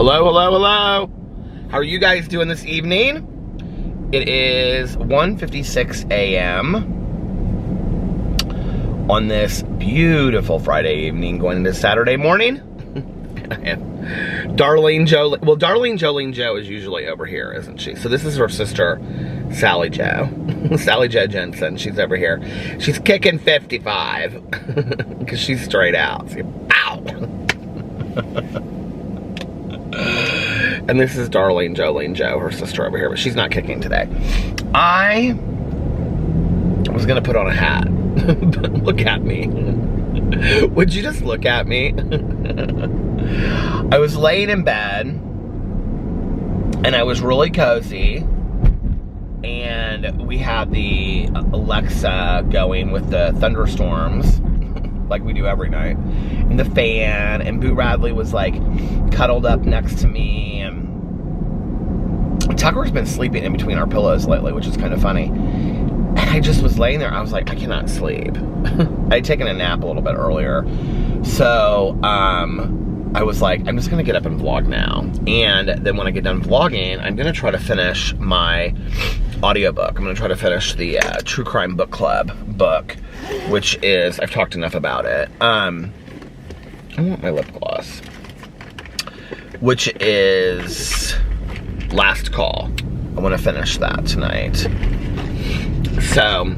Hello, hello, hello. How are you guys doing this evening? It is 1:56 a.m. on this beautiful Friday evening going into Saturday morning. Darlene Jolene Jo is usually over here, isn't she? So this is her sister, Sally Jo. Sally Jo Jensen, she's over here. She's kicking 55 because she's straight out. So, ow. And this is Darlene Jolene Jo, her sister over here, but she's not kicking today. I was gonna put on a hat. Look at me. Would you just look at me? I was laying in bed and I was really cozy, and we had the Alexa going with the thunderstorms like we do every night, and the fan, and Boo Radley was like cuddled up next to me, and Tucker's been sleeping in between our pillows lately, which is kind of funny. And I just was laying there, I was like, I cannot sleep. I had taken a nap a little bit earlier, so I was like, I'm just gonna get up and vlog now. And then when I get done vlogging, I'm gonna try to finish my audiobook. I'm gonna try to finish the True Crime Book Club book, which is, I've talked enough about it. I want my lip gloss. Which is Last Call. I wanna finish that tonight. So,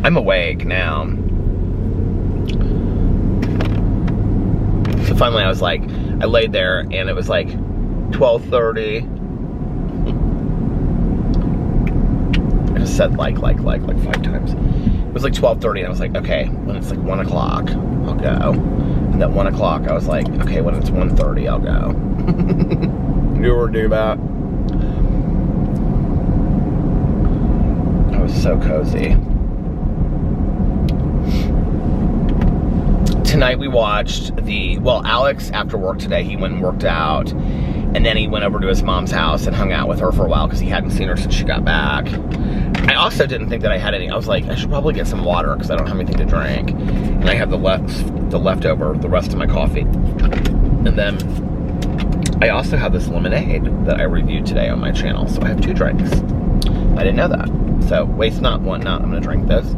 I'm awake now. So finally I was like, I laid there and it was like 12:30. I just said like 5 times. It was like 12:30 and I was like, okay, when it's like 1 o'clock, I'll go. And at 1 o'clock I was like, okay, when it's 1:30, I'll go. Do or do that. I was so cozy. Tonight we watched Alex, after work today, he went and worked out, and then he went over to his mom's house and hung out with her for a while because he hadn't seen her since she got back. I also didn't think that I had any. I was like, I should probably get some water because I don't have anything to drink, and I have the rest of my coffee. And then I also have this lemonade that I reviewed today on my channel, so I have 2 drinks. I didn't know that. So waste not, want not. I'm gonna drink this.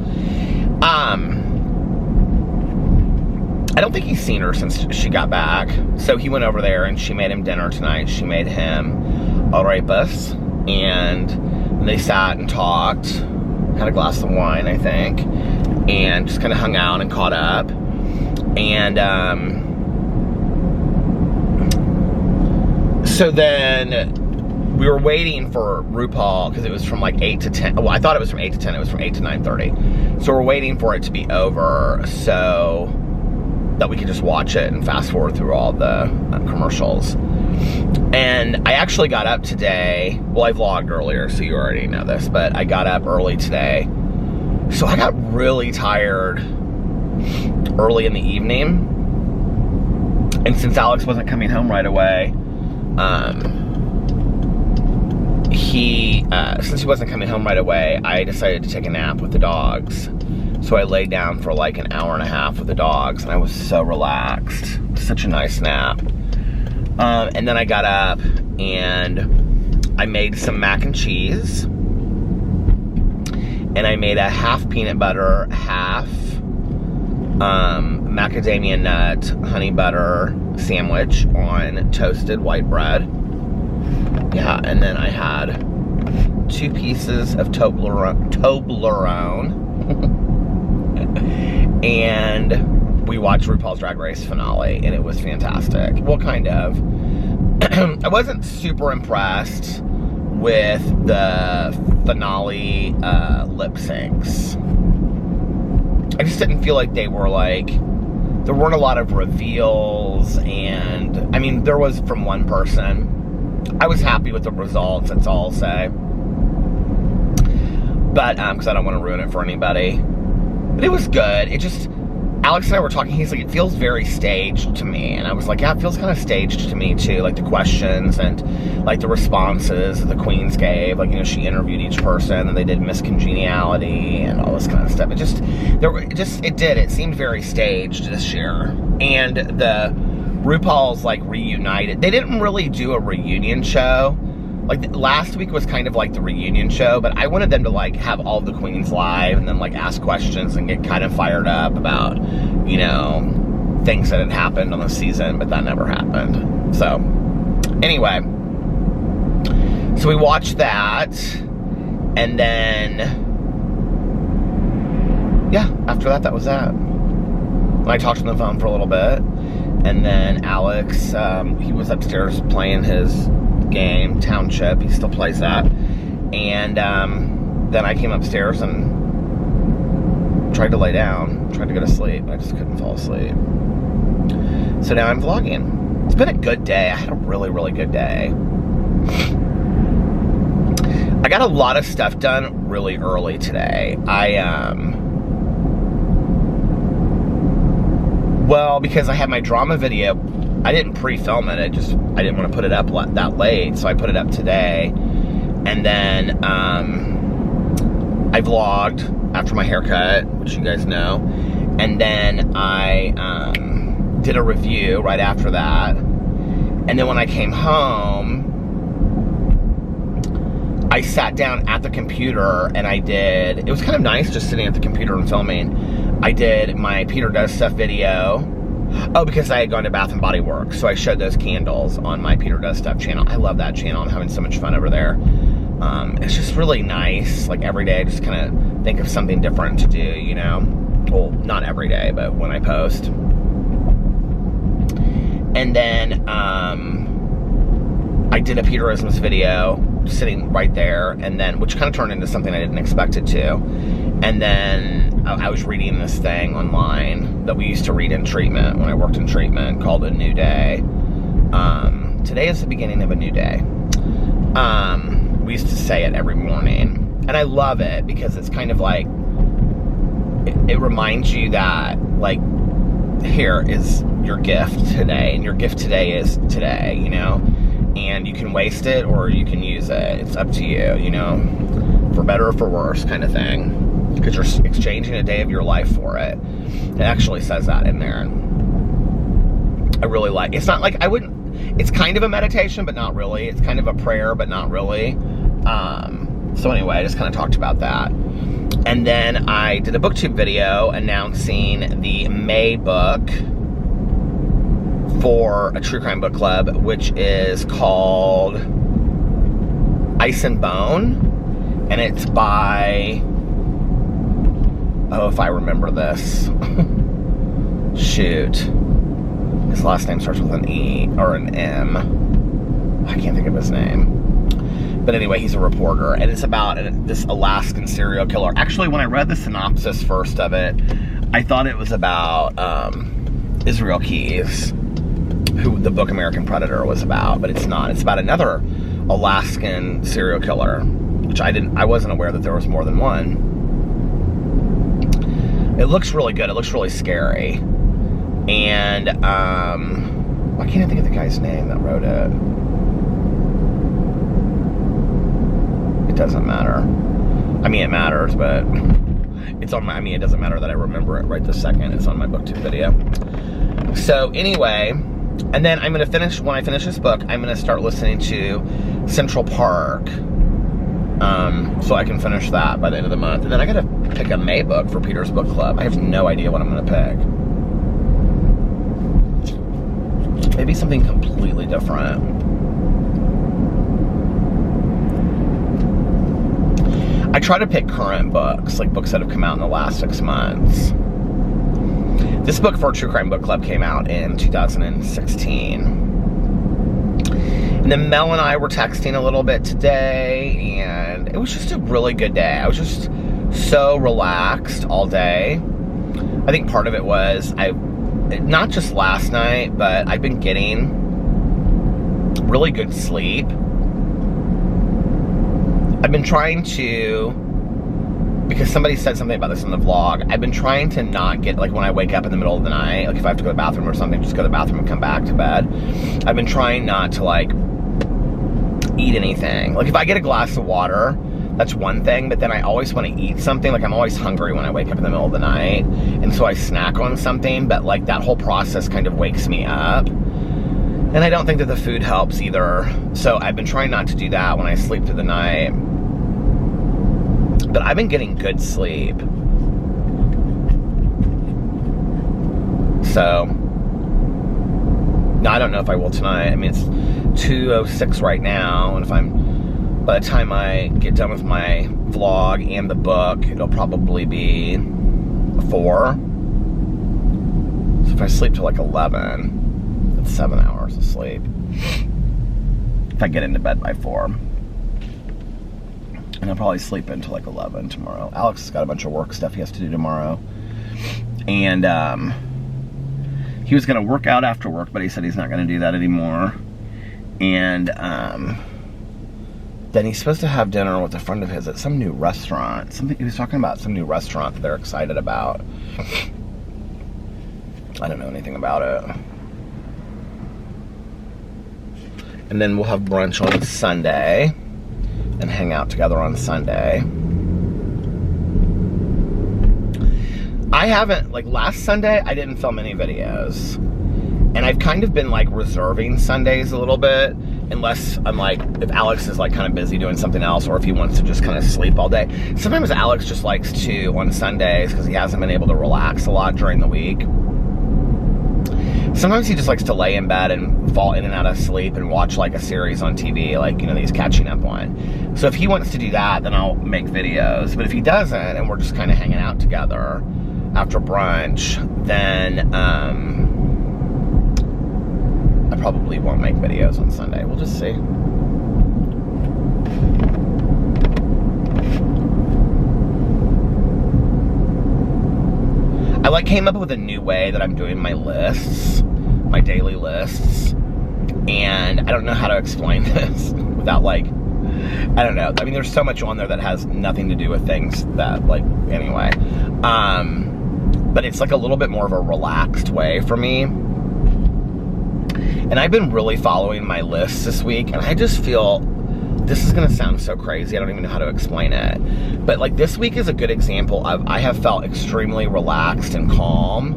I don't think he's seen her since she got back. So he went over there and she made him dinner tonight. She made him arepas, and they sat and talked, had a glass of wine, I think, and just kind of hung out and caught up. And so then we were waiting for RuPaul because it was from like 8 to 10. Well, I thought it was from 8 to 10. It was from 8 to 9:30. So we're waiting for it to be over so that we could just watch it and fast forward through all the commercials. And I actually got up today. Well, I vlogged earlier, so you already know this, but I got up early today. So I got really tired early in the evening. And since Alex wasn't coming home right away, since he wasn't coming home right away, I decided to take a nap with the dogs. So I laid down for like an hour and a half with the dogs, and I was so relaxed. Such a nice nap. And then I got up and I made some mac and cheese. And I made a half peanut butter, half macadamia nut, honey butter sandwich on toasted white bread. Yeah, and then I had 2 pieces of Toblerone. And we watched RuPaul's Drag Race finale, and it was fantastic. Well, kind of. I wasn't super impressed with the finale lip syncs. I just didn't feel like they were like, there weren't a lot of reveals, and I mean, there was from one person. I was happy with the results, that's all I'll say. But, because I don't want to ruin it for anybody. But it was good. It just, Alex and I were talking, he's like, it feels very staged to me. And I was like, yeah, it feels kind of staged to me too. Like the questions and like the responses the queens gave. Like, you know, she interviewed each person and they did Miss Congeniality and all this kind of stuff. It seemed very staged this year. And the RuPaul's like reunited. They didn't really do a reunion show. Like last week was kind of like the reunion show, but I wanted them to like have all the queens live and then like ask questions and get kind of fired up about, you know, things that had happened on the season, but that never happened. So anyway, so we watched that, and then yeah, after that was that. I talked on the phone for a little bit, and then Alex, he was upstairs playing his game, Township. He still plays that. And then I came upstairs and tried to lay down, tried to go to sleep. I just couldn't fall asleep. So now I'm vlogging. It's been a good day. I had a really, really good day. I got a lot of stuff done really early today. Well, because I had my drama video, I didn't pre-film it. I didn't want to put it up that late, so I put it up today. And then I vlogged after my haircut, which you guys know. And then I did a review right after that. And then when I came home, I sat down at the computer and it was kind of nice just sitting at the computer and filming. I did my Peter Does Stuff video. Oh, because I had gone to Bath & Body Works, so I showed those candles on my Peter Does Stuff channel. I love that channel. I'm having so much fun over there. It's just really nice. Like every day, I just kind of think of something different to do, you know? Well, not every day, but when I post. And then I did a Peterisms video, sitting right there, and then, which kind of turned into something I didn't expect it to. And then I was reading this thing online that we used to read in treatment when I worked in treatment called A New Day. Today is the beginning of a new day. We used to say it every morning. And I love it because it's kind of like, it reminds you that, like, here is your gift today. And your gift today is today, you know? And you can waste it or you can use it. It's up to you, you know? For better or for worse kind of thing. Because you're exchanging a day of your life for it. It actually says that in there. I really like, it's not like, it's kind of a meditation, but not really. It's kind of a prayer, but not really. So anyway, I just kind of talked about that. And then I did a booktube video announcing the May book for a true crime book club, which is called Ice and Bone. And it's by, oh, if I remember this. Shoot. His last name starts with an E or an M. I can't think of his name. But anyway, he's a reporter, and it's about this Alaskan serial killer. Actually, when I read the synopsis first of it, I thought it was about Israel Keyes, who the book American Predator was about, but it's not. It's about another Alaskan serial killer, which I wasn't aware that there was more than one. It looks really good. It looks really scary. And why can't I think of the guy's name that wrote it? It doesn't matter. I mean, it matters, but it's on my, it doesn't matter that I remember it right this second. It's on my booktube video. So anyway, and then I'm going to finish, when I finish this book, I'm going to start listening to Central Park. So I can finish that by the end of the month. And then I got to pick a May book for Peter's Book Club. I have no idea what I'm going to pick. Maybe something completely different. I try to pick current books, like books that have come out in the last 6 months. This book for True Crime Book Club came out in 2016. And then Mel and I were texting a little bit today, and it was just a really good day. I was just so relaxed all day. I think part of it was, not just last night, but I've been getting really good sleep. I've been trying to, because somebody said something about this in the vlog, I've been trying to not get, like when I wake up in the middle of the night, like if I have to go to the bathroom or something, just go to the bathroom and come back to bed. I've been trying not to like eat anything. Like if I get a glass of water, that's one thing, but then I always want to eat something. Like I'm always hungry when I wake up in the middle of the night, and so I snack on something, but like that whole process kind of wakes me up. And I don't think that the food helps either. So I've been trying not to do that when I sleep through the night. But I've been getting good sleep. So, no, I don't know if I will tonight. I mean, it's 2:06 right now, and by the time I get done with my vlog and the book, it'll probably be 4. So if I sleep till like 11, that's 7 hours of sleep. If I get into bed by 4. And I'll probably sleep until like 11 tomorrow. Alex has got a bunch of work stuff he has to do tomorrow. And, he was going to work out after work, but he said he's not going to do that anymore. And then he's supposed to have dinner with a friend of his at some new restaurant. He was talking about some new restaurant that they're excited about. I don't know anything about it. And then we'll have brunch on Sunday and hang out together on Sunday. I haven't, like last Sunday, I didn't film any videos. And I've kind of been like reserving Sundays a little bit, unless I'm like, if Alex is like kind of busy doing something else, or if he wants to just kind of sleep all day. Sometimes Alex just likes to, on Sundays, because he hasn't been able to relax a lot during the week. Sometimes he just likes to lay in bed and fall in and out of sleep and watch like a series on TV, like, you know, that he's catching up on. So if he wants to do that, then I'll make videos. But if he doesn't, and we're just kind of hanging out together after brunch, then I probably won't make videos on Sunday. We'll just see. I like came up with a new way that I'm doing my lists, my daily lists, and I don't know how to explain this without like, I don't know. I mean, there's so much on there that has nothing to do with things that, like, anyway. But it's like a little bit more of a relaxed way for me. And I've been really following my lists this week, and I just feel, this is gonna sound so crazy, I don't even know how to explain it. But like this week is a good example of, I have felt extremely relaxed and calm,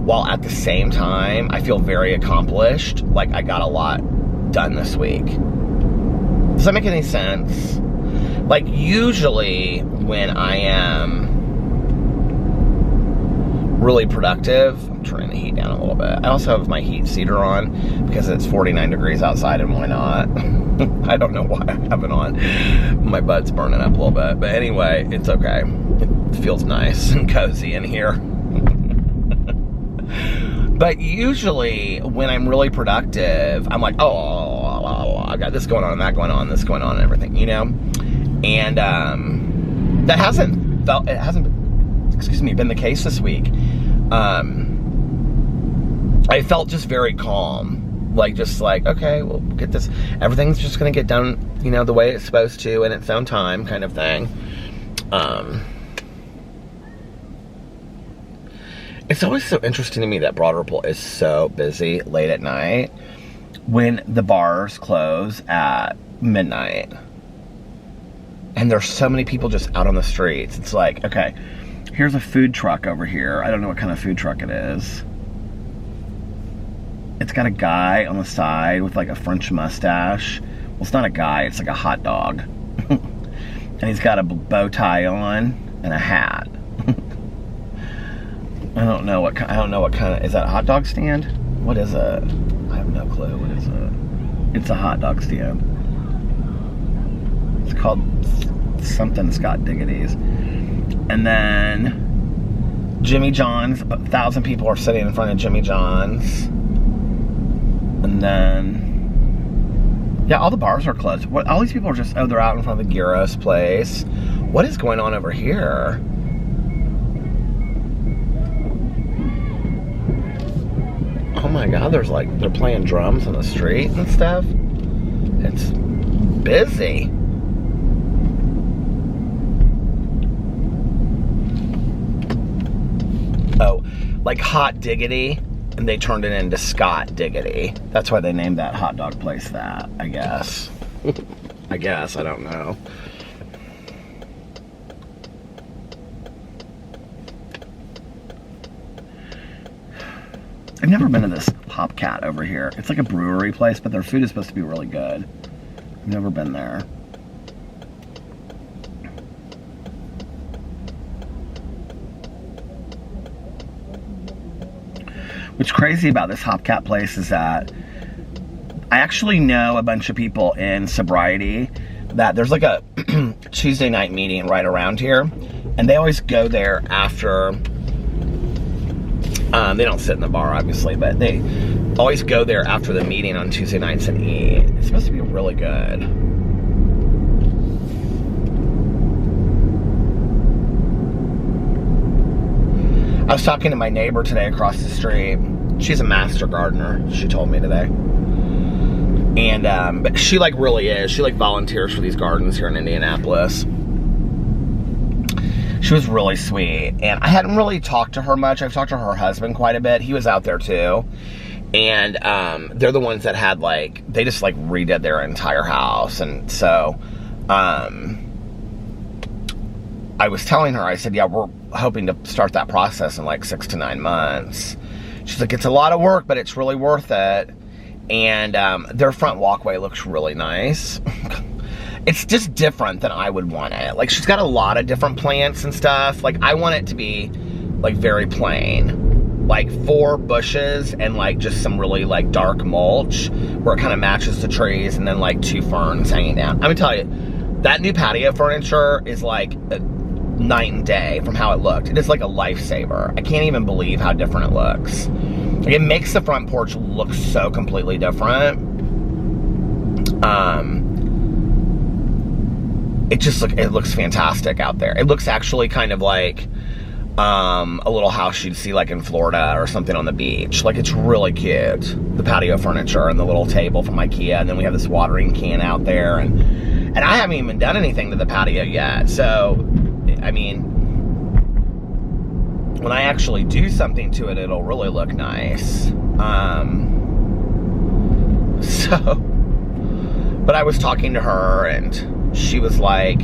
while at the same time, I feel very accomplished. Like I got a lot done this week. Does that make any sense? Like usually when I am really productive, I'm turning the heat down a little bit. I also have my heat seater on because it's 49 degrees outside, and why not? I don't know why I have it on. My butt's burning up a little bit, but anyway, it's okay. It feels nice and cozy in here. But usually when I'm really productive, I'm like, oh, I got this going on, that going on, this going on, and everything, you know? And that hasn't been the case this week. I felt just very calm, like just like, okay, we'll get this, everything's just gonna get done, you know, the way it's supposed to in its own time, kind of thing. It's always so interesting to me that Broad RuPaul is so busy late at night when the bars close at midnight. And there's so many people just out on the streets. It's like, okay, here's a food truck over here. I don't know what kind of food truck it is. It's got a guy on the side with like a French mustache. Well, it's not a guy, it's like a hot dog. And he's got a bow tie on and a hat. I don't know what kind of, is that a hot dog stand? What is it? I have no clue. What is it? It's a hot dog stand. It's called something Scott Diggity's. And then Jimmy John's, 1,000 people are sitting in front of Jimmy John's. And then, yeah, all the bars are closed. What? All these people are just, oh, they're out in front of the Gyros place. What is going on over here? Oh my God, there's like, they're playing drums on the street and stuff. It's busy. Oh, like Hot Diggity, and they turned it into Scott Diggity. That's why they named that hot dog place that, I guess. I guess, I don't know. I've never been to this Hop Cat over here. It's like a brewery place, but their food is supposed to be really good. I've never been there. What's crazy about this Hop Cat place is that I actually know a bunch of people in sobriety that there's like a Tuesday night meeting right around here, and they always go there after, they don't sit in the bar obviously, but they always go there after the meeting on Tuesday nights and eat. It's supposed to be really good. I was talking to my neighbor today across the street. She's a master gardener, she told me today. And, but she like really is. She like volunteers for these gardens here in Indianapolis. She was really sweet. And I hadn't really talked to her much. I've talked to her husband quite a bit. He was out there too. And they're the ones that had like, they just like redid their entire house. And so, I was telling her, I said, yeah, we're hoping to start that process in like 6 to 9 months. She's like, it's a lot of work, but it's really worth it. And their front walkway looks really nice. It's just different than I would want it. Like, she's got a lot of different plants and stuff. Like, I want it to be like very plain. Like 4 bushes and like just some really like dark mulch where it kind of matches the trees, and then like 2 ferns hanging down. I'm gonna tell you, that new patio furniture is like night and day from how it looked. It is like a lifesaver. I can't even believe how different it looks. Like, it makes the front porch look so completely different. It looks fantastic out there. It looks actually kind of like a little house you'd see like in Florida or something on the beach. Like, it's really cute. The patio furniture and the little table from IKEA, and then we have this watering can out there, and I haven't even done anything to the patio yet. So, I mean, when I actually do something to it, it'll really look nice. But I was talking to her, and she was like,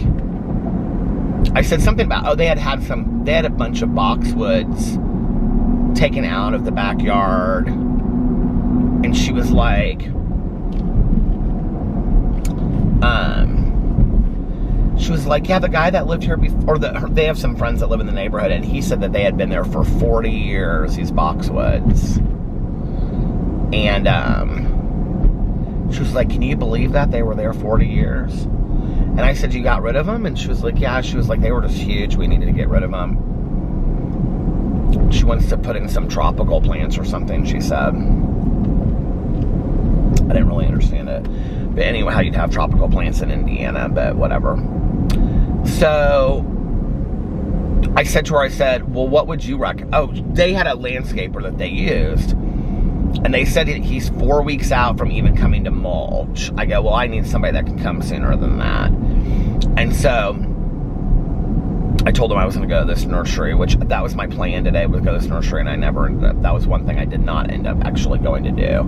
I said something about, oh, they had a bunch of boxwoods taken out of the backyard, and she was like, yeah, the guy that lived here before, they have some friends that live in the neighborhood, and he said that they had been there for 40 years, these boxwoods. And she was like, can you believe that they were there 40 years? And I said, you got rid of them? And she was like, yeah. She was like, they were just huge. We needed to get rid of them. She wants to put in some tropical plants or something, she said. I didn't really understand it. But anyway, how you'd have tropical plants in Indiana, but whatever. So I said to her, I said, well, what would you recommend? Oh, they had a landscaper that they used, and they said he's 4 weeks out from even coming to mulch. I go, well, I need somebody that can come sooner than that. And so I told him I was going to go to this nursery, which that was my plan today, was go to this nursery, and I never ended up, that was one thing I did not end up actually going to do.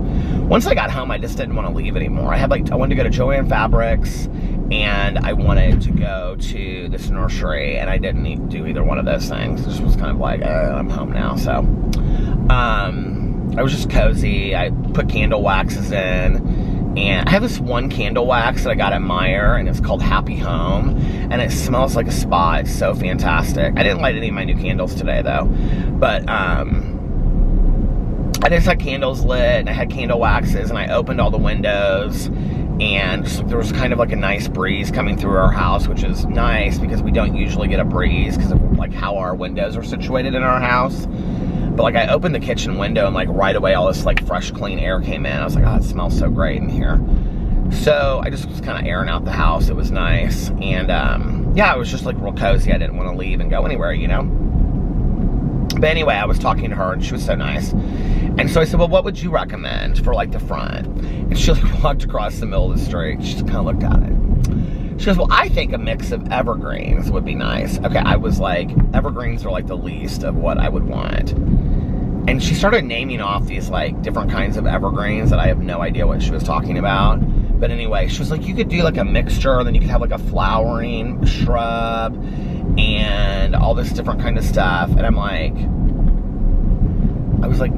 Once I got home, I just didn't want to leave anymore. I wanted to go to Joann Fabrics, and I wanted to go to this nursery, and I didn't do either one of those things. It just was kind of like, I'm home now. So I was just cozy. I put candle waxes in, and I have this one candle wax that I got at Meijer, and it's called Happy Home, and it smells like a spa. It's so fantastic. I didn't light any of my new candles today though, but I just had candles lit, and I had candle waxes, and I opened all the windows, and there was kind of like a nice breeze coming through our house, which is nice because we don't usually get a breeze because of like how our windows are situated in our house. But like, I opened the kitchen window, and like right away all this like fresh clean air came in. I was like, oh, it smells so great in here. So I just was kind of airing out the house. It was nice. And yeah, it was just like real cozy. I didn't want to leave and go anywhere, you know. But anyway, I was talking to her, and she was so nice. And so I said, well, what would you recommend for like the front? And she like walked across the middle of the street. She just kind of looked at it. She goes, well, I think a mix of evergreens would be nice. Okay, I was like, evergreens are like the least of what I would want. And she started naming off these like different kinds of evergreens that I have no idea what she was talking about. But anyway, she was like, you could do like a mixture, and then you could have like a flowering shrub and all this different kind of stuff. And I'm like, I was like,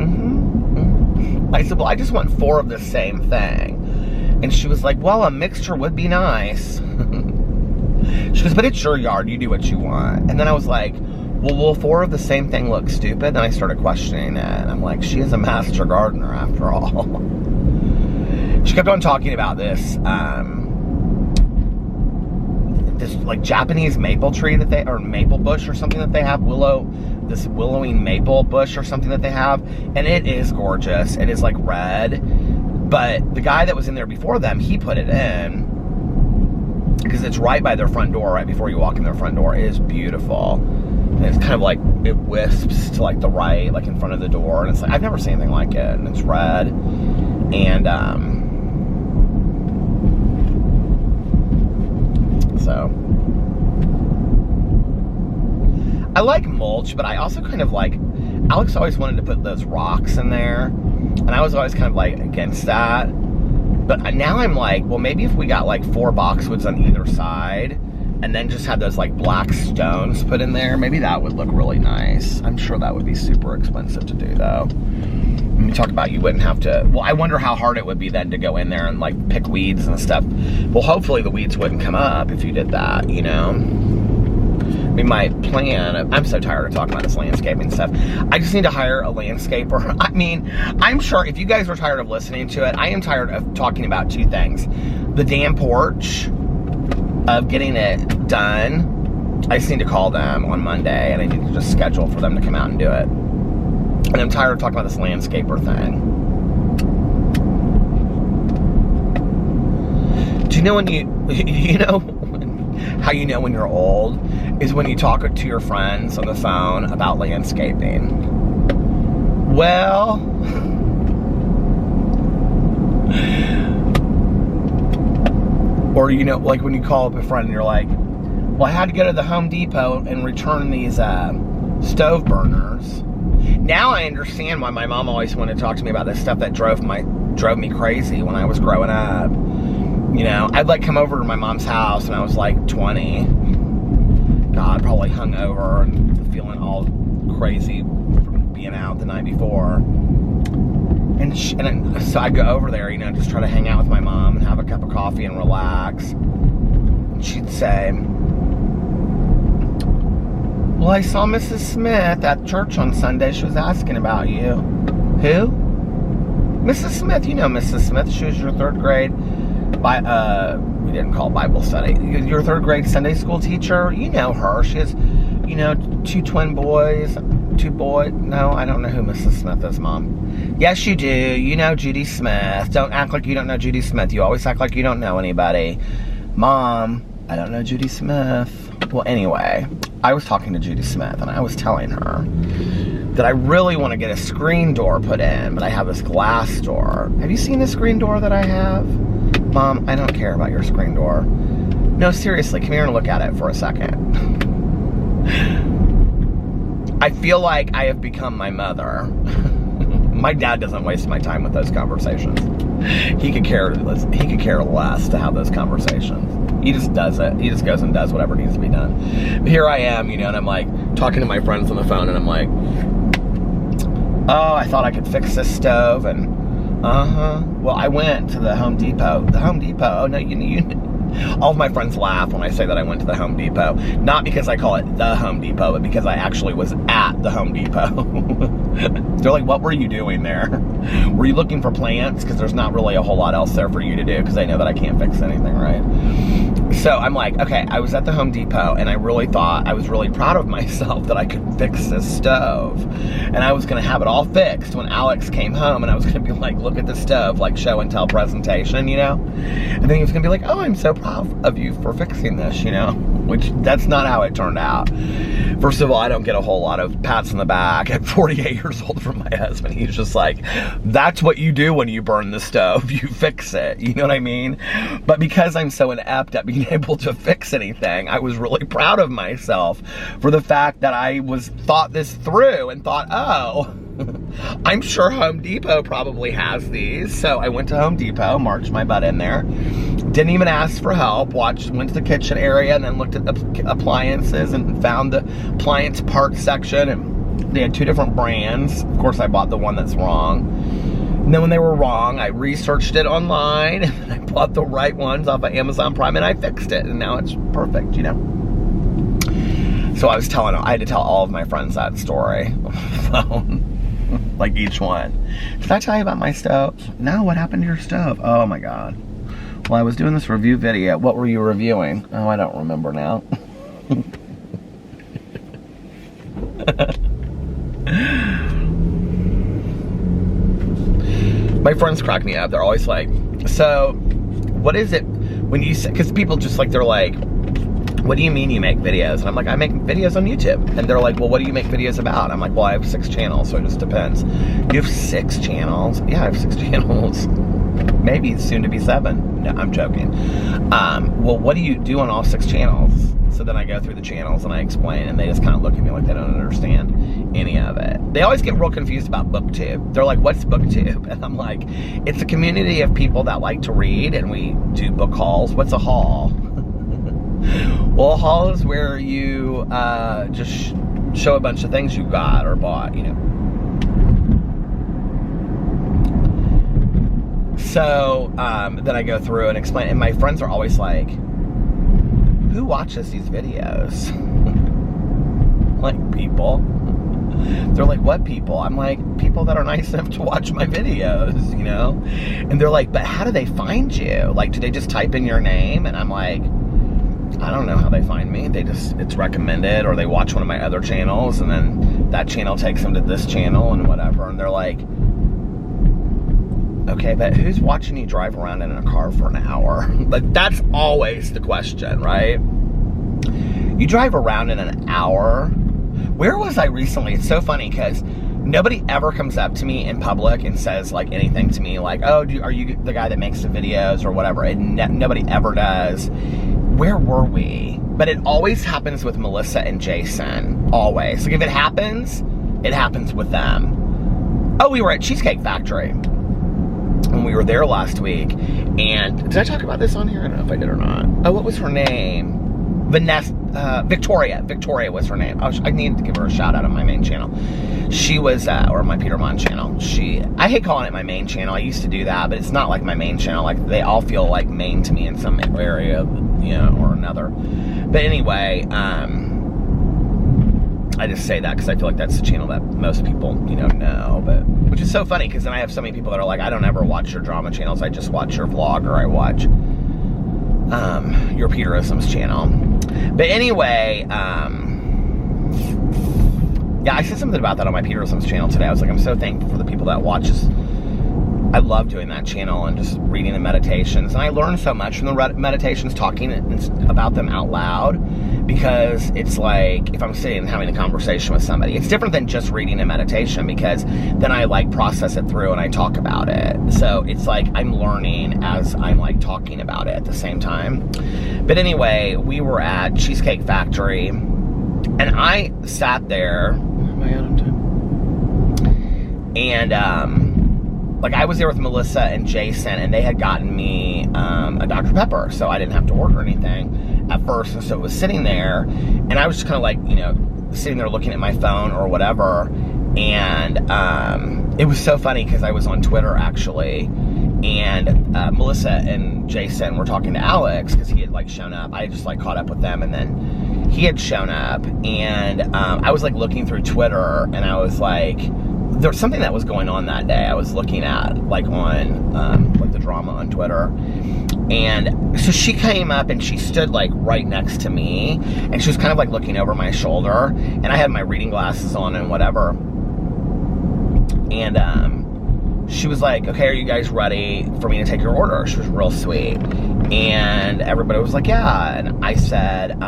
I said, well, I just want 4 of the same thing. And she was like, well, a mixture would be nice. She goes, but it's your yard, you do what you want. And then I was like, well, will 4 of the same thing look stupid? Then I started questioning it. And I'm like, she is a master gardener after all. She kept on talking about this, this like Japanese maple tree that they, or maple bush or something that they have, this willowing maple bush or something that they have. And it is gorgeous. It is like red. But the guy that was in there before them, he put it in because it's right by their front door, right before you walk in their front door. It is beautiful. And it's kind of like, it wisps to like the right, like in front of the door. And it's like, I've never seen anything like it. And it's red. And, so I like mulch, but I also kind of like, Alex always wanted to put those rocks in there, and I was always kind of like against that. But now I'm like, well, maybe if we got like 4 boxwoods on either side and then just had those like black stones put in there, maybe that would look really nice. I'm sure that would be super expensive to do though. When you talk about, you wouldn't have to, well, I wonder how hard it would be then to go in there and like pick weeds and stuff. Well, hopefully the weeds wouldn't come up if you did that, you know? I mean, my plan, I'm so tired of talking about this landscaping stuff. I just need to hire a landscaper. I mean, I'm sure if you guys are tired of listening to it, I am tired of talking about 2 things. The damn porch, of getting it done. I just need to call them on Monday, and I need to just schedule for them to come out and do it. And I'm tired of talking about this landscaper thing. Do you know when you know how you know when you're old is when you talk to your friends on the phone about landscaping. Well, or you know, like when you call up a friend and you're like, well, I had to go to the Home Depot and return these stove burners. Now I understand why my mom always wanted to talk to me about this stuff that drove me crazy when I was growing up. You know, I'd like come over to my mom's house when I was like 20. God, probably hungover and feeling all crazy from being out the night before. And so I'd go over there, you know, just try to hang out with my mom and have a cup of coffee and relax. And she'd say, well, I saw Mrs. Smith at church on Sunday. She was asking about you. Who? Mrs. Smith. You know Mrs. Smith. She was your 3rd grade, we didn't call it Bible study. Your 3rd grade Sunday school teacher. You know her. She has, you know, 2 twin boys. 2 boys. No, I don't know who Mrs. Smith is, Mom. Yes, you do. You know Judy Smith. Don't act like you don't know Judy Smith. You always act like you don't know anybody. Mom, I don't know Judy Smith. Well, anyway, I was talking to Judy Smith, and I was telling her that I really want to get a screen door put in, but I have this glass door. Have you seen the screen door that I have? Mom, I don't care about your screen door. No, seriously, come here and look at it for a second. I feel like I have become my mother. My dad doesn't waste my time with those conversations. He could care less to have those conversations. He just does it. He just goes and does whatever needs to be done. But here I am, you know, and I'm like talking to my friends on the phone, and I'm like, oh, I thought I could fix this stove, and well, I went to the Home Depot. The Home Depot? Oh no, you all of my friends laugh when I say that I went to the Home Depot. Not because I call it the Home Depot, but because I actually was at the Home Depot. They're like, what were you doing there? Were you looking for plants? Because there's not really a whole lot else there for you to do, because they know that I can't fix anything, right? So I'm like, okay, I was at the Home Depot, and I really thought, I was really proud of myself that I could fix this stove. And I was going to have it all fixed when Alex came home, and I was going to be like, look at the stove, like show and tell presentation, you know? And then he was going to be like, oh, I'm so proud of you for fixing this, you know? Which, that's not how it turned out. First of all, I don't get a whole lot of pats on the back at 48 years old from my husband. He's just like, that's what you do when you burn the stove. You fix it. You know what I mean? But because I'm so inept at being able to fix anything, I was really proud of myself for the fact that I thought this through and thought, oh, I'm sure Home Depot probably has these. So I went to Home Depot, marched my butt in there, didn't even ask for help, went to the kitchen area and then looked at the appliances and found the appliance parts section, and they had 2 different brands. Of course, I bought the one that's wrong. And then when they were wrong, I researched it online, and I bought the right ones off of Amazon Prime, and I fixed it, and now it's perfect, you know? So I had to tell all of my friends that story on the phone, like each one. Did I tell you about my stove? No, what happened to your stove? Oh my God. Well, I was doing this review video. What were you reviewing? Oh, I don't remember now. My friends crack me up. They're always like, so what is it when you say, because people just like, they're like, what do you mean you make videos? And I'm like, I make videos on YouTube. And they're like, well, what do you make videos about? I'm like, well, I have 6 channels, so it just depends. You have 6 channels? Yeah, I have 6 channels. Maybe soon to be 7. No, I'm joking. Well, what do you do on all 6 channels? So then I go through the channels and I explain, and they just kind of look at me like they don't understand any of it. They always get real confused about BookTube. They're like, what's BookTube? And I'm like, it's a community of people that like to read, and we do book hauls. What's a haul? Well, a haul is where you just show a bunch of things you got or bought, you know. So then I go through and explain, and my friends are always like, who watches these videos? Like, people. They're like, what people? I'm like, people that are nice enough to watch my videos, you know? And they're like, but how do they find you? Like, do they just type in your name? And I'm like, I don't know how they find me. It's recommended, or they watch one of my other channels, and then that channel takes them to this channel and whatever. And they're like, okay, but who's watching you drive around in a car for an hour? Like, that's always the question, right? You drive around in an hour. Where was I recently? It's so funny because nobody ever comes up to me in public and says like anything to me like, oh, are you the guy that makes the videos or whatever? And nobody ever does. Where were we? But it always happens with Melissa and Jason. Always. Like, if it happens with them. Oh, we were at Cheesecake Factory when we were there last week. And did I talk about this on here? I don't know if I did or not. Oh, what was her name? Victoria. Victoria was her name. I needed to give her a shout out on my main channel. She was, or my Peter Monn channel. I hate calling it my main channel. I used to do that, but it's not like my main channel. Like, they all feel like main to me in some area, you know, or another. But anyway, I just say that because I feel like that's the channel that most people, you know, but, which is so funny because then I have so many people that are like, I don't ever watch your drama channels. I just watch your vlog, or I watch your Peterisms channel. But anyway, yeah, I said something about that on my Peterisms channel today. I was like, I'm so thankful for the people that watch us. I love doing that channel and just reading the meditations. And I learned so much from the meditations, talking about them out loud, because it's like, if I'm sitting and having a conversation with somebody, it's different than just reading a meditation, because then I like process it through and I talk about it. So it's like I'm learning as I'm like talking about it at the same time. But anyway, we were at Cheesecake Factory, and I sat there. Am I out of time? And like, I was there with Melissa and Jason, and they had gotten me a Dr. Pepper, so I didn't have to order anything at first. And so it was sitting there, and I was just kind of like, you know, sitting there looking at my phone or whatever. And it was so funny because I was on Twitter actually, and Melissa and Jason were talking to Alex because he had like shown up. I had just like caught up with them, and then he had shown up, and I was like looking through Twitter, and I was like, there was something that was going on that day I was looking at, like on like the drama on Twitter. And so she came up and she stood like right next to me, and she was kind of like looking over my shoulder, and I had my reading glasses on and whatever. And she was like, okay, are you guys ready for me to take your order? She was real sweet. And everybody was like, yeah. And I said,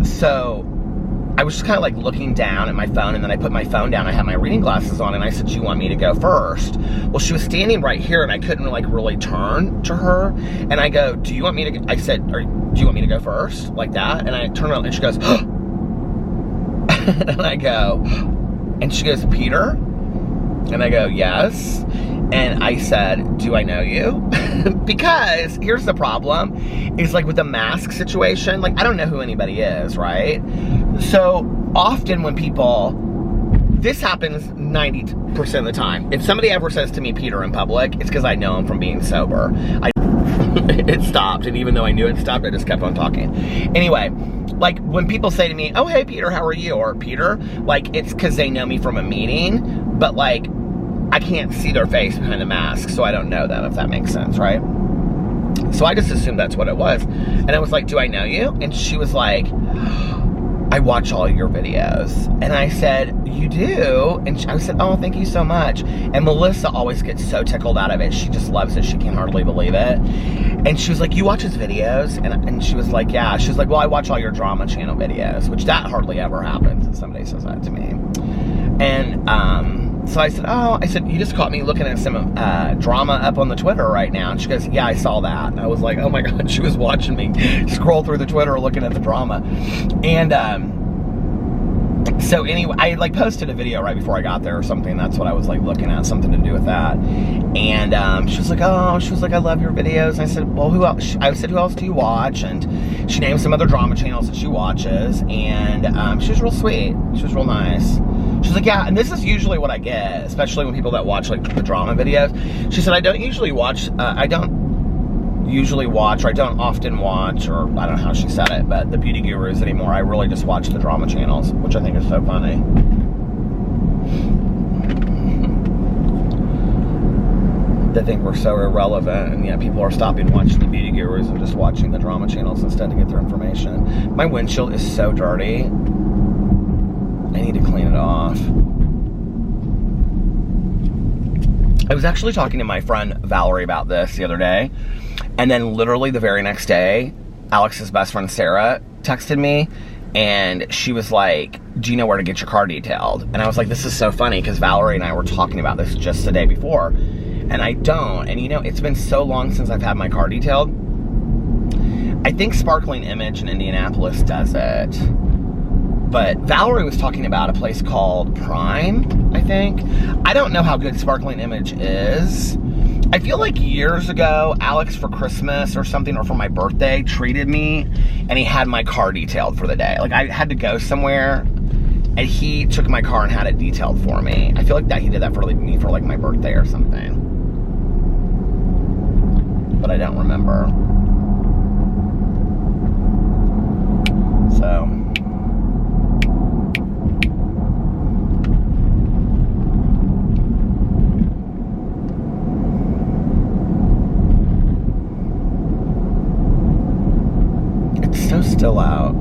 so I was just kind of like looking down at my phone, and then I put my phone down. I had my reading glasses on, and I said, do you want me to go first? Well, she was standing right here, and I couldn't like really turn to her. And I go, do you want me to, I said, do you want me to go first? Like that. And I turned around, and she goes, and I go, and she goes, Peter? And I go, yes. And I said, do I know you? Because here's the problem, is like with the mask situation, like I don't know who anybody is, right? So often when people, this happens 90% of the time. If somebody ever says to me Peter in public, it's because I know him from being sober. It stopped, and even though I knew it stopped, I just kept on talking. Anyway, like when people say to me, oh, hey Peter, how are you? Or Peter, like it's because they know me from a meeting, but like I can't see their face behind the mask, so I don't know them, if that makes sense, right? So I just assumed that's what it was. And I was like, do I know you? And she was like, I watch all your videos. And I said, you do? And I said, oh, thank you so much. And Melissa always gets so tickled out of it. She just loves it. She can hardly believe it. And she was like, you watch his videos? And she was like, yeah. She was like, well, I watch all your drama channel videos, which that hardly ever happens if somebody says that to me. And so I said, you just caught me looking at some drama up on the Twitter right now. And she goes, yeah, I saw that. And I was like, oh my God, she was watching me scroll through the Twitter looking at the drama. And so anyway, I like posted a video right before I got there or something. That's what I was like looking at, something to do with that. And she was like, I love your videos. And I said, well, who else? I said, who else do you watch? And she named some other drama channels that she watches. And she was real sweet. She was real nice. She's like, yeah, and this is usually what I get, especially when people that watch like the drama videos. She said, I don't often watch, or I don't know how she said it, but the beauty gurus anymore. I really just watch the drama channels, which I think is so funny. They think we're so irrelevant, and yeah, people are stopping watching the beauty gurus and just watching the drama channels instead to get their information. My windshield is so dirty. I need to clean it off. I was actually talking to my friend Valerie about this the other day, and then literally the very next day, Alex's best friend Sarah texted me, and she was like, do you know where to get your car detailed? And I was like, this is so funny, because Valerie and I were talking about this just the day before, and I don't. And you know, it's been so long since I've had my car detailed. I think Sparkling Image in Indianapolis does it. But Valerie was talking about a place called Prime, I think. I don't know how good Sparkling Image is. I feel like years ago, Alex for Christmas or something, or for my birthday, treated me, and he had my car detailed for the day. Like, I had to go somewhere, and he took my car and had it detailed for me. I feel like that he did that for me for like my birthday or something. But I don't remember. So... still out.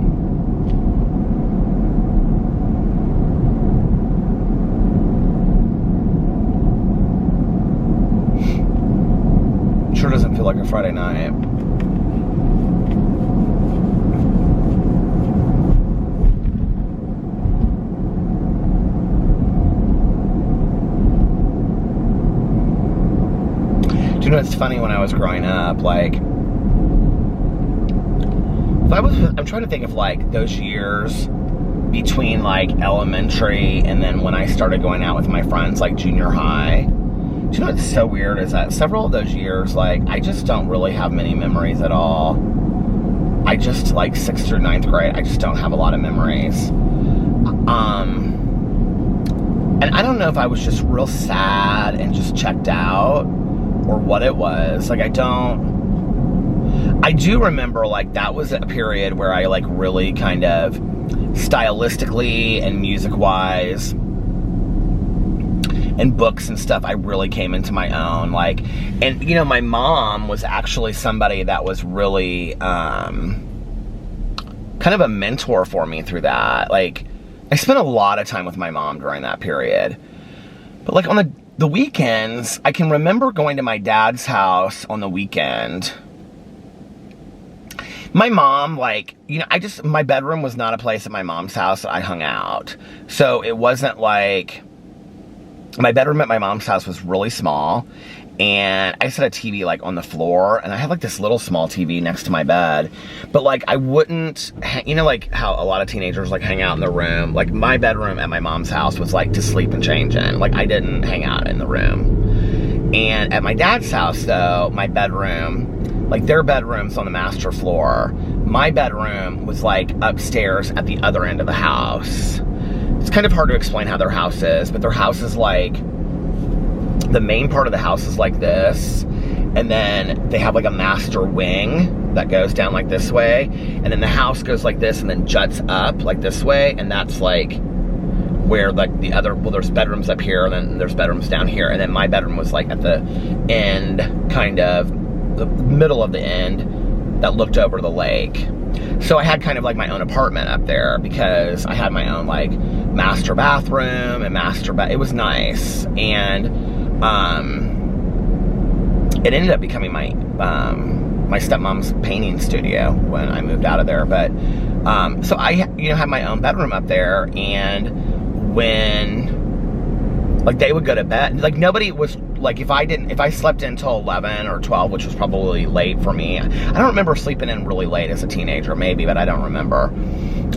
Sure doesn't feel like a Friday night. Do you know what's funny? When I was growing up, like, I'm trying to think of like those years between like elementary and then when I started going out with my friends like junior high. Do you know what's so weird is that several of those years, like, I just don't really have many memories at all. I just, like, 6th through 9th grade, I just don't have a lot of memories. And I don't know if I was just real sad and just checked out or what it was. Like, I do remember, like, that was a period where I, like, really kind of stylistically and music-wise and books and stuff, I really came into my own. Like, and, you know, my mom was actually somebody that was really kind of a mentor for me through that. Like, I spent a lot of time with my mom during that period. But, like, on the weekends, I can remember going to my dad's house on the weekend. My mom, like, you know, my bedroom was not a place at my mom's house that I hung out. So it wasn't like, my bedroom at my mom's house was really small, and I just had a TV, like, on the floor, and I had, like, this little small TV next to my bed, but, like, I wouldn't, you know, like, how a lot of teenagers, like, hang out in the room. Like, my bedroom at my mom's house was, like, to sleep and change in. Like, I didn't hang out in the room. And at my dad's house, though, my bedroom, like, their bedroom's on the master floor. My bedroom was, like, upstairs at the other end of the house. it's kind of hard to explain how their house is, but their house is like, the main part of the house is like this, and then they have like a master wing that goes down like this way, and then the house goes like this and then juts up like this way, and that's like where like the other, well, there's bedrooms up here and then there's bedrooms down here, and then my bedroom was like at the end, kind of the middle of the end that looked over the lake. So I had kind of like my own apartment up there because I had my own like master bathroom and it was nice. And it ended up becoming my my stepmom's painting studio when I moved out of there. But so I, you know, had my own bedroom up there, and when like they would go to bed, like nobody was like, if I slept in till 11 or 12, which was probably late for me. I don't remember sleeping in really late as a teenager, maybe, but I don't remember.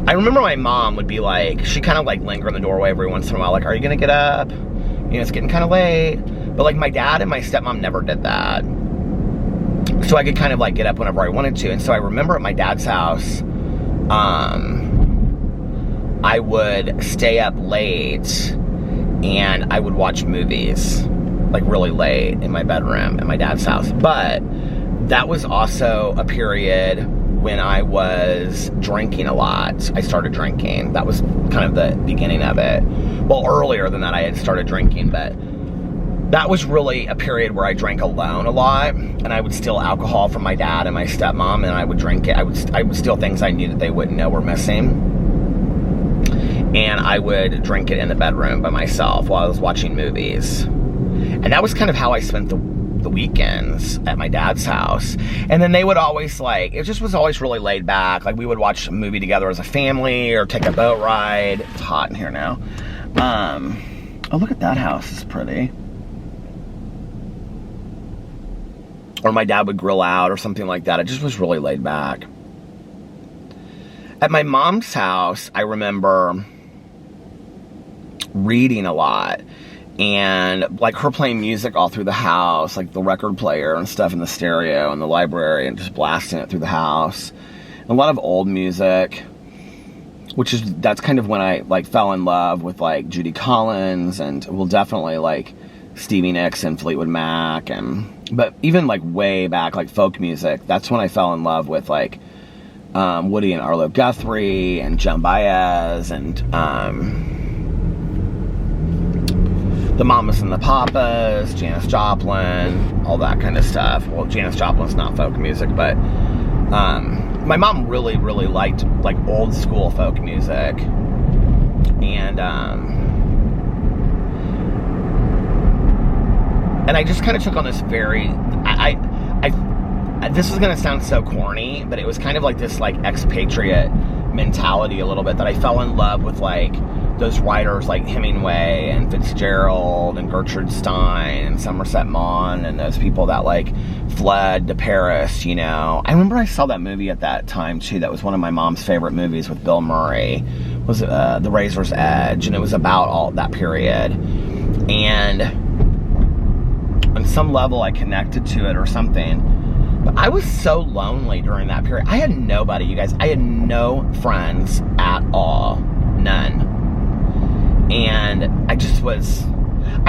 I remember my mom would be like, she kind of like linger in the doorway every once in a while, like, are you gonna get up? You know, it's getting kind of late. But like my dad and my stepmom never did that. So I could kind of like get up whenever I wanted to. And so I remember at my dad's house, I would stay up late and I would watch movies like really late in my bedroom at my dad's house. But that was also a period when I was drinking a lot. I started drinking. That was kind of the beginning of it. Well, earlier than that I had started drinking, but that was really a period where I drank alone a lot, and I would steal alcohol from my dad and my stepmom, and I would drink it. I would steal things I knew that they wouldn't know were missing, and I would drink it in the bedroom by myself while I was watching movies. And that was kind of how I spent the weekends at my dad's house. And then they would always like, it just was always really laid back. Like we would watch a movie together as a family or take a boat ride. It's hot in here now. Oh, look at that house, it's pretty. Or my dad would grill out or something like that. It just was really laid back. At my mom's house, I remember reading a lot. And like her playing music all through the house, like the record player and stuff in the stereo and the library, and just blasting it through the house. And a lot of old music, that's kind of when I like fell in love with like Judy Collins and, well, definitely like Stevie Nicks and Fleetwood Mac, but even like way back, like folk music. That's when I fell in love with like Woody and Arlo Guthrie and Joan Baez and the Mamas and the Papas, Janis Joplin, all that kind of stuff. Well, Janis Joplin's not folk music, but my mom really, really liked like old school folk music. And I just kind of took on this very, this is going to sound so corny, but it was kind of like this like expatriate mentality a little bit, that I fell in love with like those writers like Hemingway and Fitzgerald and Gertrude Stein and Somerset Maugham and those people that like fled to Paris, you know. I remember I saw that movie at that time too. That was one of my mom's favorite movies with Bill Murray. Was The Razor's Edge, and it was about all that period. And on some level I connected to it or something. But I was so lonely during that period. I had nobody, you guys. I had no friends at all. None. And I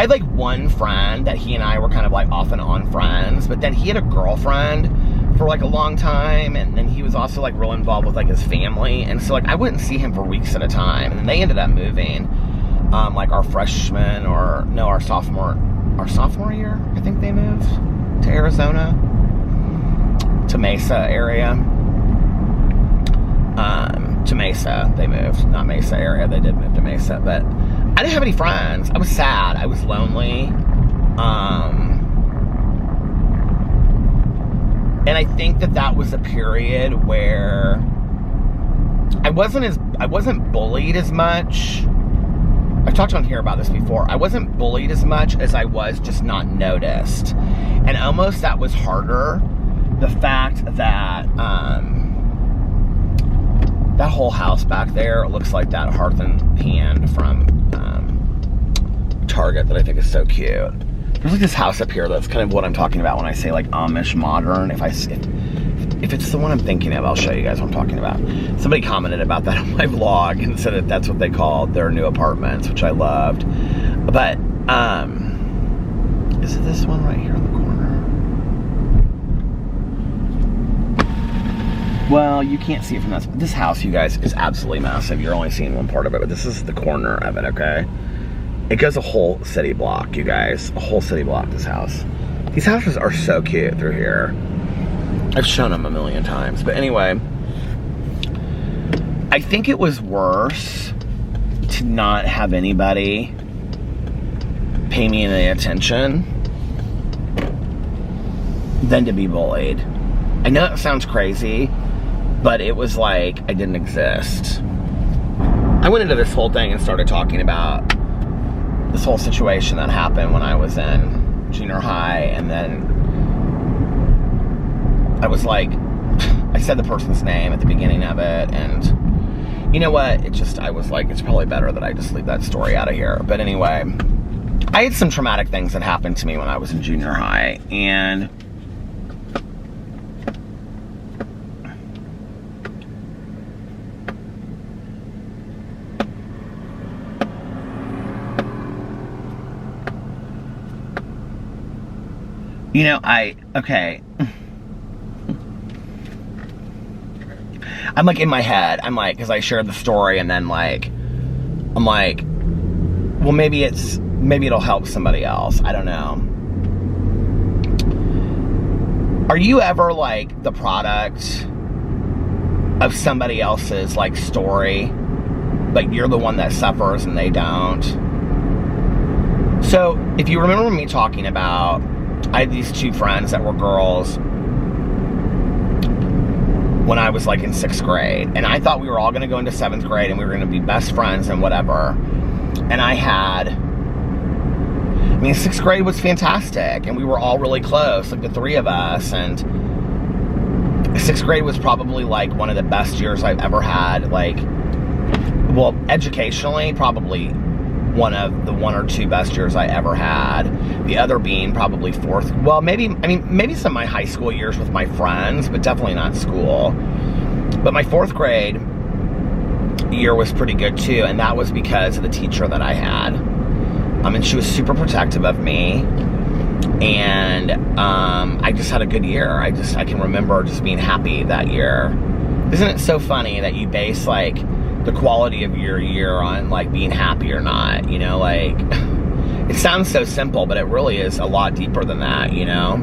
had like one friend that he and I were kind of like off and on friends, but then he had a girlfriend for like a long time, and then he was also like real involved with like his family, and so like I wouldn't see him for weeks at a time. And then they ended up moving like our sophomore year, I think they moved to Arizona, to Mesa area. To Mesa, they moved, not Mesa area, they did move to Mesa, but I didn't have any friends. I was sad, I was lonely, and I think that was a period where I wasn't bullied as much. I've talked on here about this before. I wasn't bullied as much as I was just not noticed, and almost that was harder. The fact that that whole house back there looks like that Hearth and Hand from Target that I think is so cute. There's like this house up here that's kind of what I'm talking about when I say like Amish modern. If if it's the one I'm thinking of, I'll show you guys what I'm talking about. Somebody commented about that on my vlog and said that that's what they called their new apartments, which I loved. But, is it this one right here on the corner? Well, you can't see it from this house, you guys, is absolutely massive. You're only seeing one part of it, but this is the corner of it, okay? It goes a whole city block, you guys. A whole city block, this house. These houses are so cute through here. I've shown them a million times. But anyway, I think it was worse to not have anybody pay me any attention than to be bullied. I know it sounds crazy, but it was like I didn't exist. I went into this whole thing and started talking about this whole situation that happened when I was in junior high, and then I was like, I said the person's name at the beginning of it, and you know what, I was like, it's probably better that I just leave that story out of here. But anyway, I had some traumatic things that happened to me when I was in junior high, and you know, okay. I'm like in my head, I'm like, because I shared the story, and then like, I'm like, well, maybe it'll help somebody else. I don't know. Are you ever like the product of somebody else's like story, but you're the one that suffers and they don't? So if you remember me talking about, I had these two friends that were girls when I was like in 6th grade, and I thought we were all going to go into 7th grade and we were going to be best friends and whatever. And 6th grade was fantastic, and we were all really close, like the three of us, and 6th grade was probably like one of the best years I've ever had, like, well, educationally, probably one of the 1 or 2 best years I ever had. The other being probably 4th. Well, maybe some of my high school years with my friends, but definitely not school. But my 4th grade year was pretty good too, and that was because of the teacher that I had. And she was super protective of me, and I just had a good year. I can remember just being happy that year. Isn't it so funny that you base like the quality of your year on like being happy or not, you know? Like, it sounds so simple, but it really is a lot deeper than that, you know?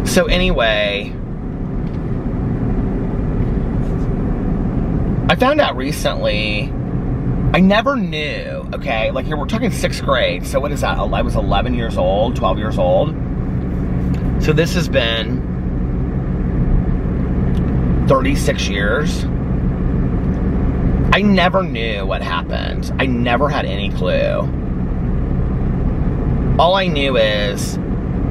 So anyway, I found out recently, I never knew, okay? Like, here we're talking 6th grade, so what is that? I was 11 years old, 12 years old. So this has been 36 years. I never knew what happened. I never had any clue. All I knew is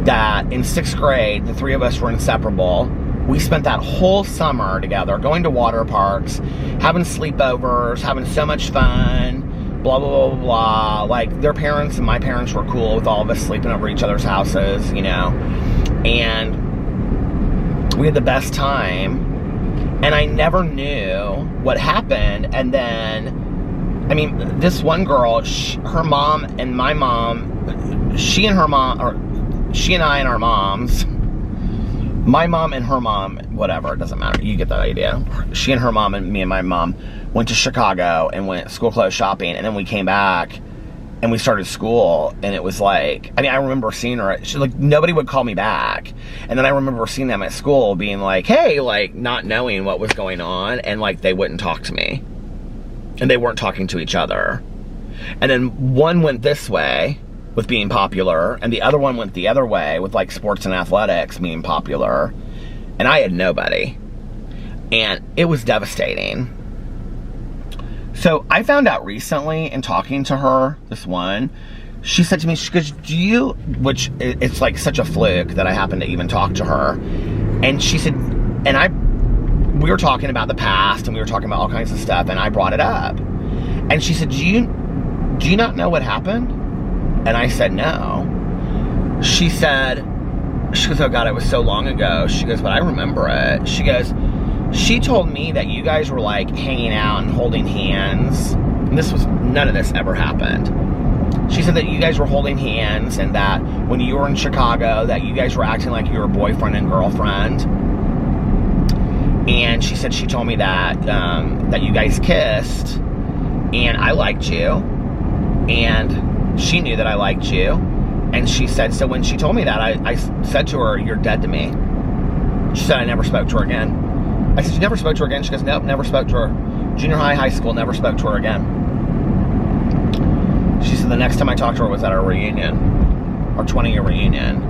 that in 6th grade, the three of us were inseparable. We spent that whole summer together, going to water parks, having sleepovers, having so much fun, blah, blah, blah, blah. Like, their parents and my parents were cool with all of us sleeping over each other's houses, you know. And we had the best time. And I never knew what happened. And then, this one girl, her mom and my mom, she and I and our moms, my mom and her mom, whatever, it doesn't matter. You get that idea. She and her mom and me and my mom went to Chicago and went school clothes shopping. And then we came back and we started school, and it was like, I remember seeing her, nobody would call me back. And then I remember seeing them at school being like, hey, like, not knowing what was going on, and like, they wouldn't talk to me. And they weren't talking to each other. And then one went this way with being popular, and the other one went the other way with like sports and athletics being popular. And I had nobody. And it was devastating. So I found out recently in talking to her, this one, she said to me, she goes, which it's like such a fluke that I happened to even talk to her. And she said, we were talking about the past, and we were talking about all kinds of stuff, and I brought it up. And she said, do you not know what happened? And I said, no. She said, She goes, oh God, it was so long ago. She goes, but I remember it. She goes, she told me that you guys were like hanging out and holding hands. And none of this ever happened. She said that you guys were holding hands and that when you were in Chicago, that you guys were acting like you were boyfriend and girlfriend. And she said she told me that that you guys kissed and I liked you. And she knew that I liked you. And she said, so when she told me that, I said to her, you're dead to me. She said, I never spoke to her again. I said, you never spoke to her again? She goes, nope, never spoke to her. Junior high, high school, never spoke to her again. She said the next time I talked to her was at our reunion, our 20-year reunion.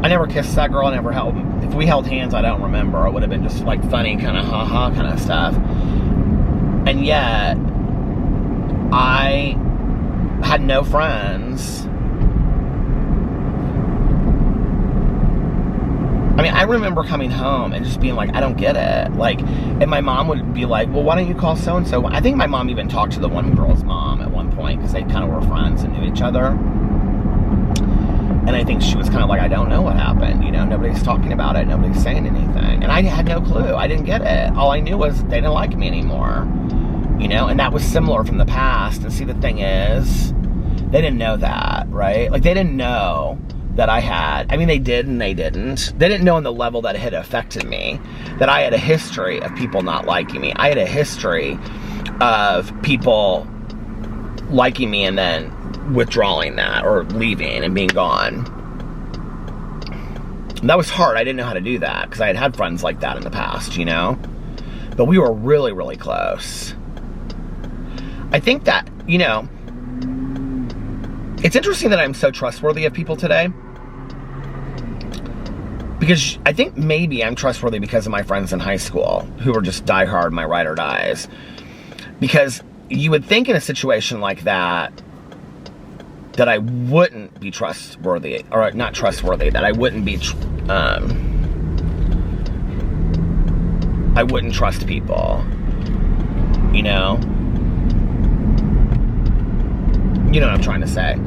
I never kissed that girl, I never held, if we held hands, I don't remember. It would have been just like funny, kind of ha-ha kind of stuff. And yet, I had no friends. I mean, I remember coming home and just being like, I don't get it. Like, and my mom would be like, well, why don't you call so-and-so? I think my mom even talked to the one girl's mom at one point because they kind of were friends and knew each other. And I think she was kind of like, I don't know what happened. You know, nobody's talking about it. Nobody's saying anything. And I had no clue. I didn't get it. All I knew was they didn't like me anymore. You know, and that was similar from the past. And see, the thing is, they didn't know that, right? Like, they didn't know that I had, I mean, they did and they didn't. They didn't know on the level that it had affected me, that I had a history of people not liking me. I had a history of people liking me and then withdrawing that or leaving and being gone. And that was hard. I didn't know how to do that because I had friends like that in the past, you know? But we were really, really close. I think that, you know, it's interesting that I'm so trustworthy of people today. Because I think maybe I'm trustworthy because of my friends in high school who were just diehard, my ride or dies. Because you would think in a situation like that, that I wouldn't be trustworthy, or not trustworthy, that I wouldn't be, I wouldn't trust people, you know? You know what I'm trying to say.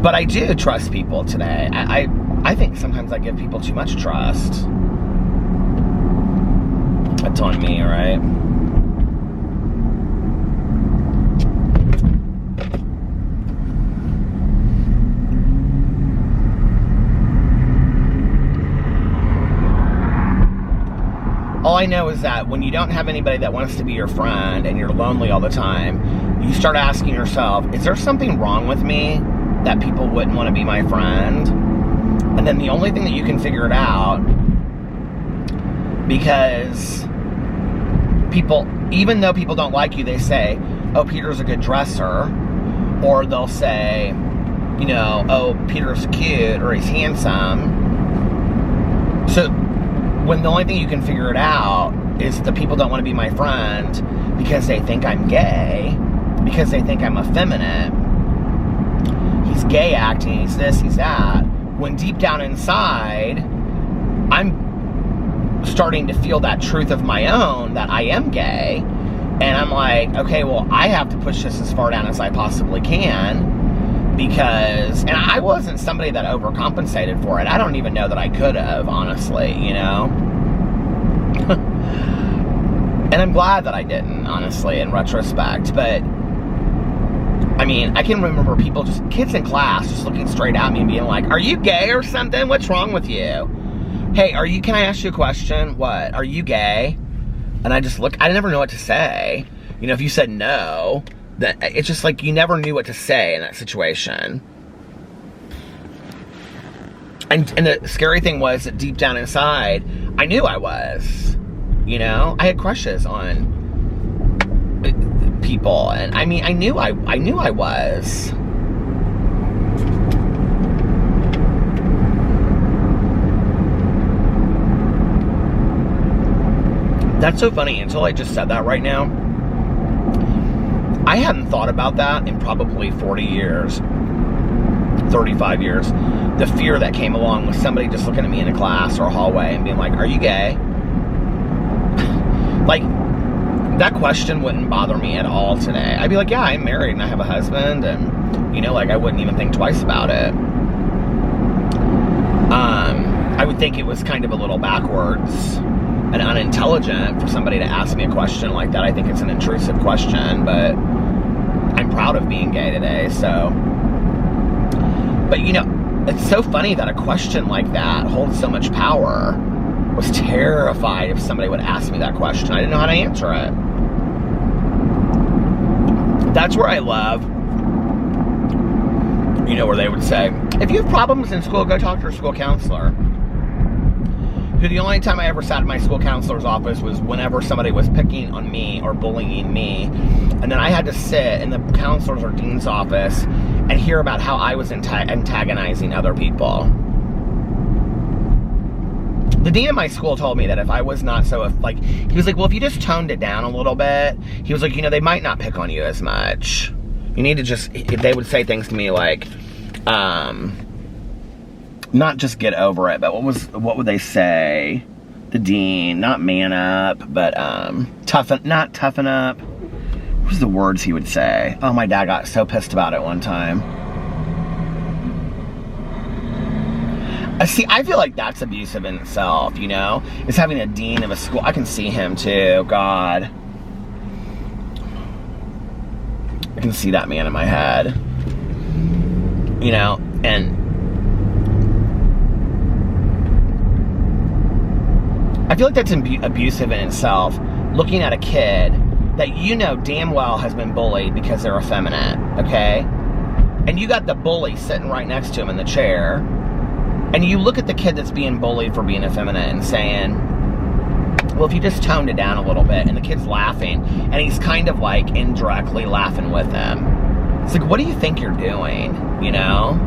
But I do trust people today. I think sometimes I give people too much trust. That's on me, right? All I know is that when you don't have anybody that wants to be your friend and you're lonely all the time, you start asking yourself, is there something wrong with me that people wouldn't want to be my friend? And then the only thing that you can figure it out, because people, even though people don't like you, they say, oh, Peter's a good dresser, or they'll say, you know, oh, Peter's cute, or he's handsome. So when the only thing you can figure it out is the people don't want to be my friend because they think I'm gay, because they think I'm effeminate, he's gay acting, he's this, he's that, when deep down inside, I'm starting to feel that truth of my own, that I am gay, and I'm like, okay, well, I have to push this as far down as I possibly can, because, and I wasn't somebody that overcompensated for it. I don't even know that I could have, honestly, you know? And I'm glad that I didn't, honestly, in retrospect, but I mean, I can remember people, just kids in class, just looking straight at me and being like, are you gay or something? What's wrong with you? Hey, can I ask you a question? What? Are you gay? And I just look, I never know what to say. You know, if you said no, then it's just like you never knew what to say in that situation. And the scary thing was that deep down inside, I knew I was. You know, I had crushes on people, and I mean, I knew I was. That's so funny. Until I just said that right now, I hadn't thought about that in probably 40 years, 35 years. The fear that came along with somebody just looking at me in a class or a hallway and being like, are you gay? Like, that question wouldn't bother me at all today. I'd be like, yeah, I'm married and I have a husband, and, you know, like, I wouldn't even think twice about it. I would think it was kind of a little backwards and unintelligent for somebody to ask me a question like that. I think it's an intrusive question, but I'm proud of being gay today, so. But, you know, it's so funny that a question like that holds so much power. I was terrified if somebody would ask me that question. I didn't know how to answer it. That's where I love, you know, where they would say, if you have problems in school, go talk to your school counselor. The only time I ever sat in my school counselor's office was whenever somebody was picking on me or bullying me. And then I had to sit in the counselor's or dean's office and hear about how I was antagonizing other people. The dean of my school told me that if I was not so, like, he was like, well, if you just toned it down a little bit, he was like, you know, they might not pick on you as much. You need to just, if they would say things to me like, not just get over it, but what would they say? The dean, not man up, but not toughen up. What was the words he would say? Oh, my dad got so pissed about it one time. See, I feel like that's abusive in itself, you know? Is having a dean of a school. I can see him too, God. I can see that man in my head. You know, and I feel like that's abusive in itself, looking at a kid that you know damn well has been bullied because they're effeminate, okay? And you got the bully sitting right next to him in the chair, and you look at the kid that's being bullied for being effeminate and saying, well, if you just toned it down a little bit, and the kid's laughing, and he's kind of like indirectly laughing with him. It's like, what do you think you're doing, you know?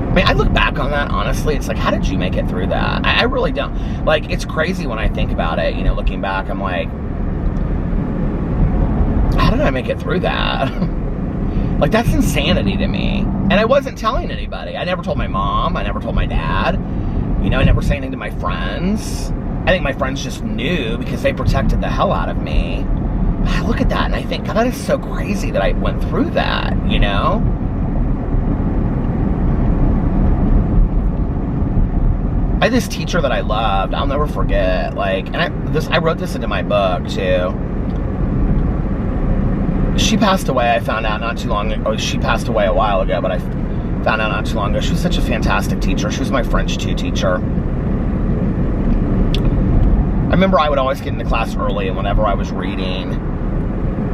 I mean, I look back on that, honestly, it's like, how did you make it through that? I really don't. Like, it's crazy when I think about it, you know, looking back, I'm like, how did I make it through that? Like, that's insanity to me. And I wasn't telling anybody. I never told my mom. I never told my dad. You know, I never said anything to my friends. I think my friends just knew because they protected the hell out of me. I look at that and I think, God, that is so crazy that I went through that, you know? I had this teacher that I loved. I'll never forget. Like, and I wrote this into my book too. She passed away. I found out not too long ago. She passed away a while ago, but I found out not too long ago. She was such a fantastic teacher. She was my French 2 teacher. I remember I would always get into class early, and whenever I was reading,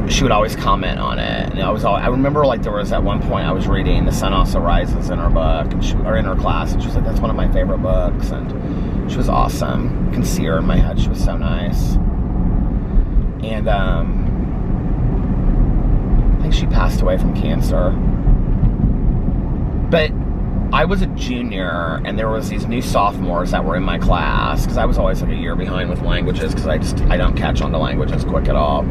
she would always comment on it. And I remember, like, there was at one point I was reading The Sun Also Rises in her book, or in her class, and she was like, that's one of my favorite books, and she was awesome. I can see her in my head. She was so nice. And I think she passed away from cancer. But I was a junior, and there was these new sophomores that were in my class, because I was always like a year behind with languages, because I don't catch on to languages quick at all.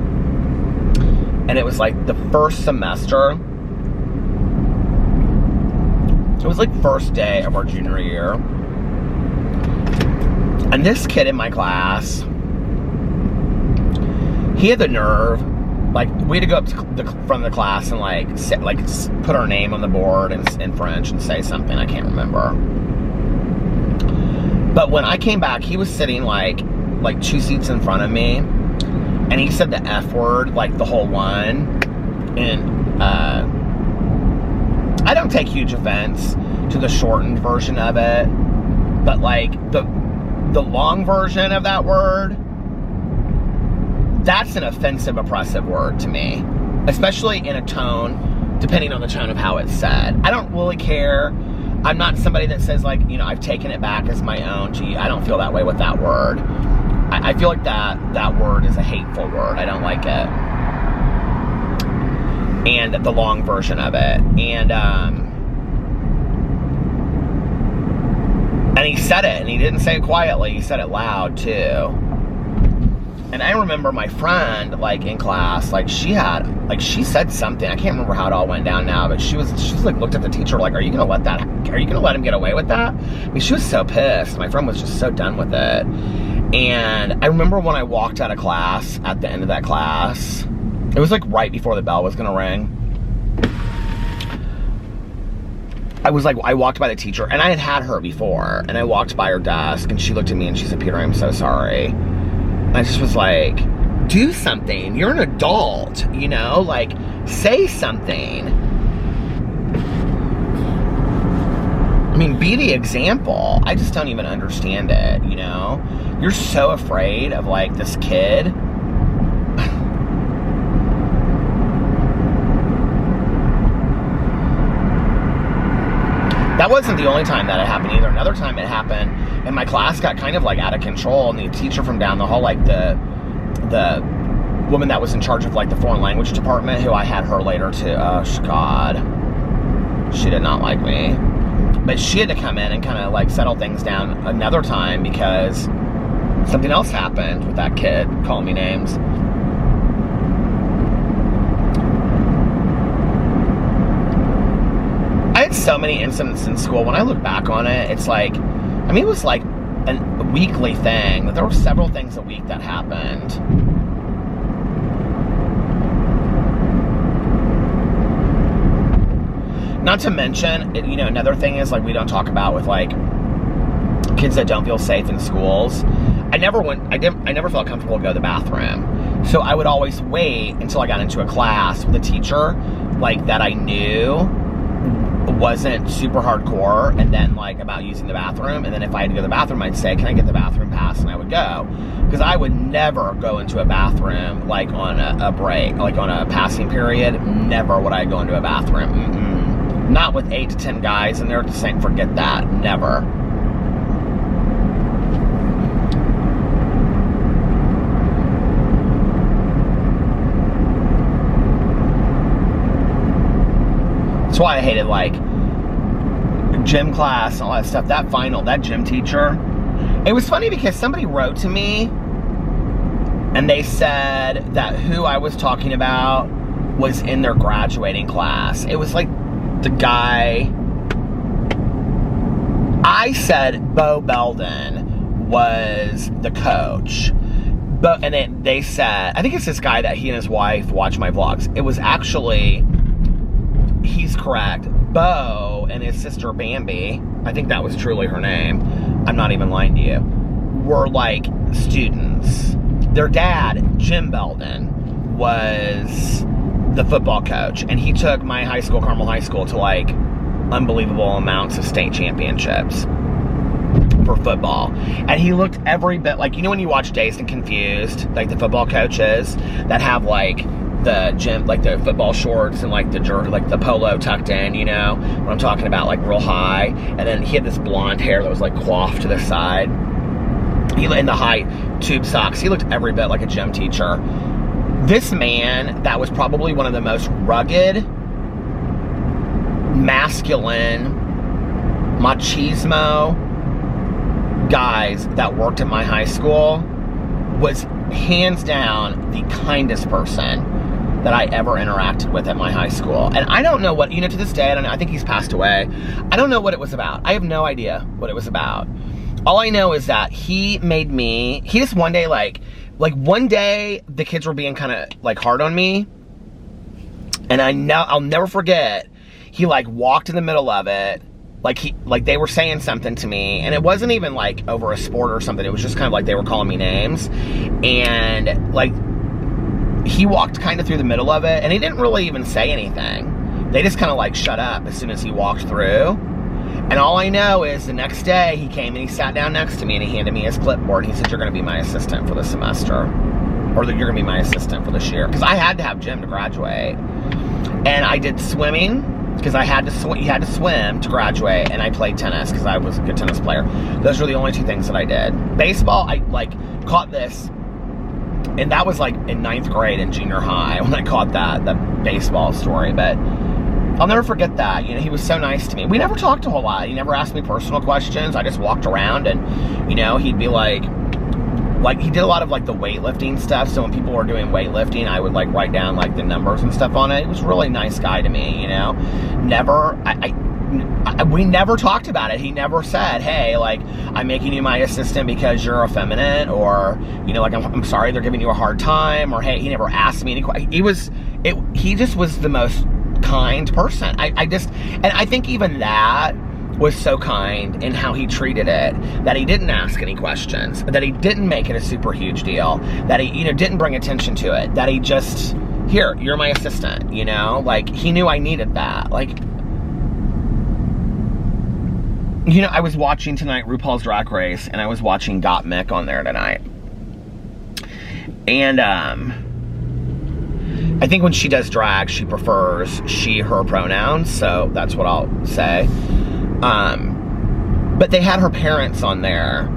And it was like the first semester. It was like first day of our junior year. And this kid in my class, he had the nerve, like, we had to go up to the front of the class and put our name on the board in French and say something. I can't remember. But when I came back, he was sitting like 2 seats in front of me. And he said the F word, like the whole one. And I don't take huge offense to the shortened version of it. But like the long version of that word, that's an offensive, oppressive word to me. Especially in a tone, depending on the tone of how it's said. I don't really care. I'm not somebody that says, like, you know, I've taken it back as my own. Gee, I don't feel that way with that word. I feel like that word is a hateful word. I don't like it. And the long version of it. And he said it, and he didn't say it quietly. He said it loud, too. And I remember my friend, like, in class, like, she said something. I can't remember how it all went down now, but she like, looked at the teacher like, are you going to let him get away with that? I mean, she was so pissed. My friend was just so done with it. And I remember when I walked out of class, at the end of that class, it was, like, right before the bell was going to ring. I walked by the teacher, and I had her before, and I walked by her desk, and she looked at me, and she said, Peter, I'm so sorry. I just was like, do something. You're an adult, you know? Like, say something. I mean, be the example. I just don't even understand it, you know? You're so afraid of, like, this kid. That wasn't the only time that it happened either. Another time it happened, and my class got kind of like out of control, and the teacher from down the hall, like the woman that was in charge of like the foreign language department, who I had her later to, oh God, she did not like me. But she had to come in and kind of like settle things down another time because something else happened with that kid calling me names. I had so many incidents in school. When I look back on it, it's like, I mean, it was like a weekly thing. There were several things a week that happened. Not to mention, you know, another thing is like we don't talk about with like kids that don't feel safe in schools. I never felt comfortable to go to the bathroom. So I would always wait until I got into a class with a teacher like that I knew wasn't super hardcore, and then like about using the bathroom, and then if I had to go to the bathroom, I'd say, can I get the bathroom pass? And I would go, because I would never go into a bathroom like on a break, like on a passing period. Never would I go into a bathroom. Not with 8 to 10 guys in there just saying, forget that. Never. That's why I hated like gym class and all that stuff. That gym teacher. It was funny because somebody wrote to me and they said that who I was talking about was in their graduating class. It was like the guy. I said Bo Belden was the coach. But they said, I think it's this guy that he and his wife watch my vlogs. It was actually, he's correct, Bo and his sister Bambi, I think that was truly her name, I'm not even lying to you, were like students. Their dad, Jim Belden, was the football coach, and he took my high school, Carmel High School, to like unbelievable amounts of state championships for football. And he looked every bit like, you know when you watch Dazed and Confused, like the football coaches that have like the gym, like the football shorts and like the polo tucked in, you know what I'm talking about, like real high. And then he had this blonde hair that was like coiffed to the side. He in the high tube socks. He looked every bit like a gym teacher. This man, that was probably one of the most rugged, masculine, machismo guys that worked at my high school, was hands down the kindest person that I ever interacted with at my high school. And I don't know what, you know, to this day, I think he's passed away. I don't know what it was about. I have no idea what it was about. All I know is that he just one day, like one day the kids were being kind of like hard on me. And I'll never forget, he like walked in the middle of it. Like they were saying something to me, and it wasn't even like over a sport or something. It was just kind of like they were calling me names, and like he walked kind of through the middle of it, and he didn't really even say anything. They just kind of like shut up as soon as he walked through. And all I know is the next day he came and he sat down next to me and he handed me his clipboard. He said, "You're going to be my assistant for the semester, or you're going to be my assistant for this year," because I had to have gym to graduate, and I did swimming. Because you had to swim to graduate, and I played tennis because I was a good tennis player. Those were the only two things that I did. Baseball, I like caught this, and that was like in 9th grade in junior high when I caught that baseball story. But I'll never forget that. You know, he was so nice to me. We never talked a whole lot. He never asked me personal questions. I just walked around, and you know, he'd be like, like, he did a lot of, like, the weightlifting stuff, so when people were doing weightlifting, I would, like, write down, like, the numbers and stuff on it. He was a really nice guy to me, you know? We never talked about it. He never said, hey, like, I'm making you my assistant because you're effeminate, or, you know, like, I'm sorry they're giving you a hard time, or, hey, he never asked me any questions. He just was the most kind person. And I think even that was so kind in how he treated it, that he didn't ask any questions, that he didn't make it a super huge deal, that he, you know, didn't bring attention to it, that he just, here, you're my assistant, you know? Like, he knew I needed that. Like, you know, I was watching tonight RuPaul's Drag Race, and I was watching Got Mick on there tonight. And, I think when she does drag, she prefers she, her pronouns, so that's what I'll say. But they had her parents on there,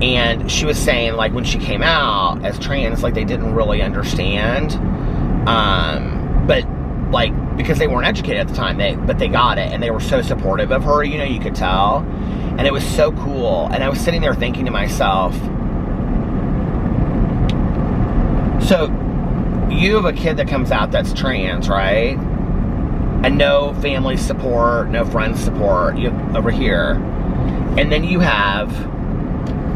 and she was saying, like, when she came out as trans, like, they didn't really understand, but, like, because they weren't educated at the time, but they got it, and they were so supportive of her, you know, you could tell, and it was so cool. And I was sitting there thinking to myself, so you have a kid that comes out that's trans, right? And no family support, no friends support over here. And then you have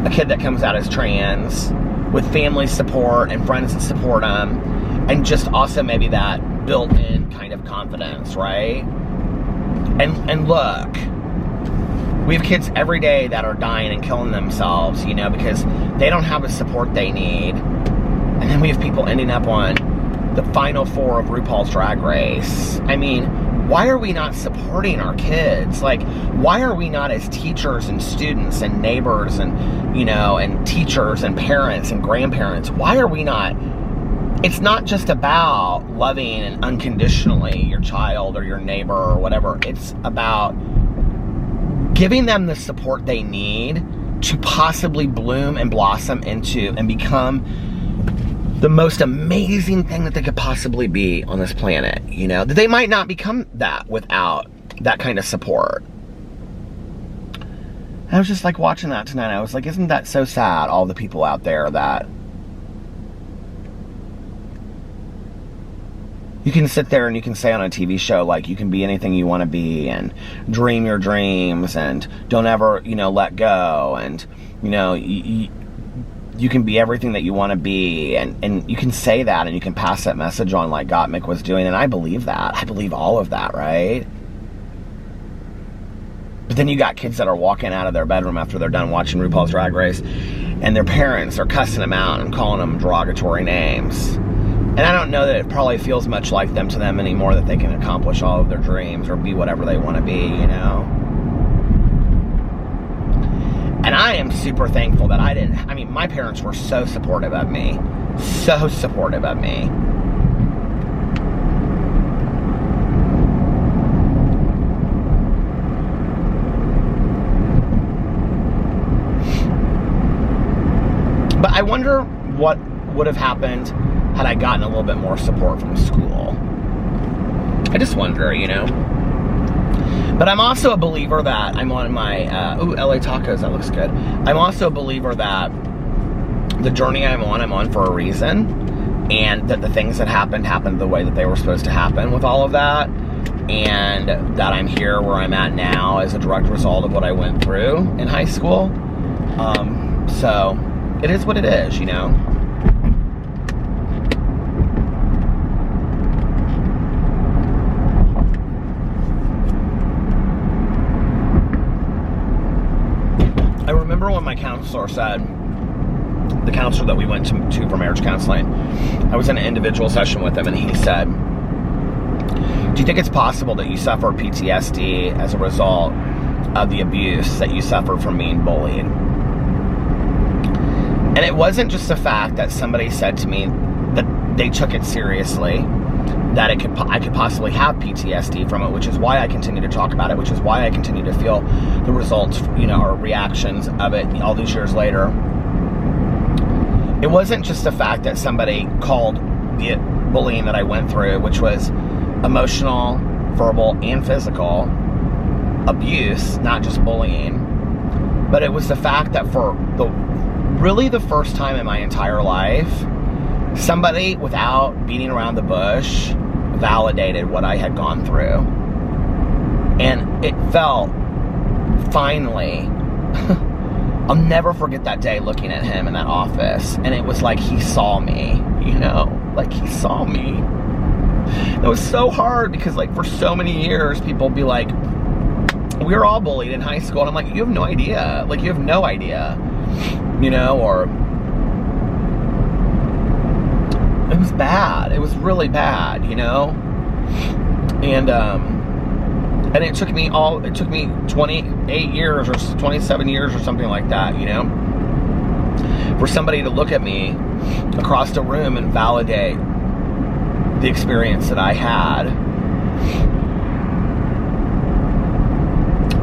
a kid that comes out as trans with family support and friends that support them, and just also maybe that built-in kind of confidence, right? And look, we have kids every day that are dying and killing themselves, you know, because they don't have the support they need. And then we have people ending up on the final four of RuPaul's Drag Race. I mean, why are we not supporting our kids? Like, why are we not, as teachers and students and neighbors and, you know, and teachers and parents and grandparents, why are we not? It's not just about loving and unconditionally your child or your neighbor or whatever. It's about giving them the support they need to possibly bloom and blossom into and become the most amazing thing that they could possibly be on this planet, you know? That they might not become that without that kind of support. I was just, like, watching that tonight. I was like, isn't that so sad, all the people out there that you can sit there and you can say on a TV show, like, you can be anything you want to be and dream your dreams and don't ever, you know, let go, and, you know, you can be everything that you want to be, and you can say that, and you can pass that message on like Gottmik was doing, and I believe that. I believe all of that, right? But then you got kids that are walking out of their bedroom after they're done watching RuPaul's Drag Race, and their parents are cussing them out and calling them derogatory names. And I don't know that it probably feels much like them to them anymore, that they can accomplish all of their dreams or be whatever they want to be, you know? And I am super thankful that I mean, my parents were so supportive of me. So supportive of me. But I wonder what would have happened had I gotten a little bit more support from school. I just wonder, you know? But I'm also a believer that I'm on my, LA tacos, that looks good. I'm also a believer that the journey I'm on for a reason, and that the things that happened the way that they were supposed to happen with all of that, and that I'm here where I'm at now as a direct result of what I went through in high school. So it is what it is, you know? I remember when my counselor said, the counselor that we went to for marriage counseling, I was in an individual session with him, and he said, do you think it's possible that you suffer PTSD as a result of the abuse that you suffered from being bullied? And it wasn't just the fact that somebody said to me that they took it seriously, that I could possibly have PTSD from it, which is why I continue to talk about it, which is why I continue to feel the results, you know, or reactions of it all these years later. It wasn't just the fact that somebody called the bullying that I went through, which was emotional, verbal, and physical abuse, not just bullying, but it was the fact that for the really the first time in my entire life, somebody, without beating around the bush, validated what I had gone through. And it felt, finally, I'll never forget that day looking at him in that office. And it was like he saw me, you know? Like he saw me. It was so hard because, like, for so many years, people would be like, we were all bullied in high school. And I'm like, you have no idea. Like, you have no idea. You know, or it was bad. It was really bad, you know? And it took me 28 years or 27 years or something like that, you know? For somebody to look at me across the room and validate the experience that I had.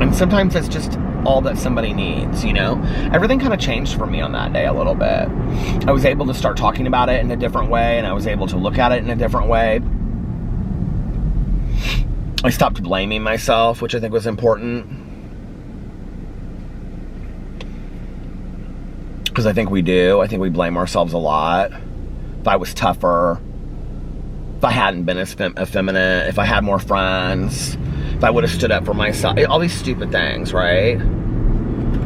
And sometimes that's just all that somebody needs, you know? Everything kind of changed for me on that day a little bit. I was able to start talking about it in a different way, and I was able to look at it in a different way. I stopped blaming myself, which I think was important. Because I think we do. I think we blame ourselves a lot. If I was tougher, if I hadn't been as effeminate, if I had more friends, if I would have stood up for myself, all these stupid things, right?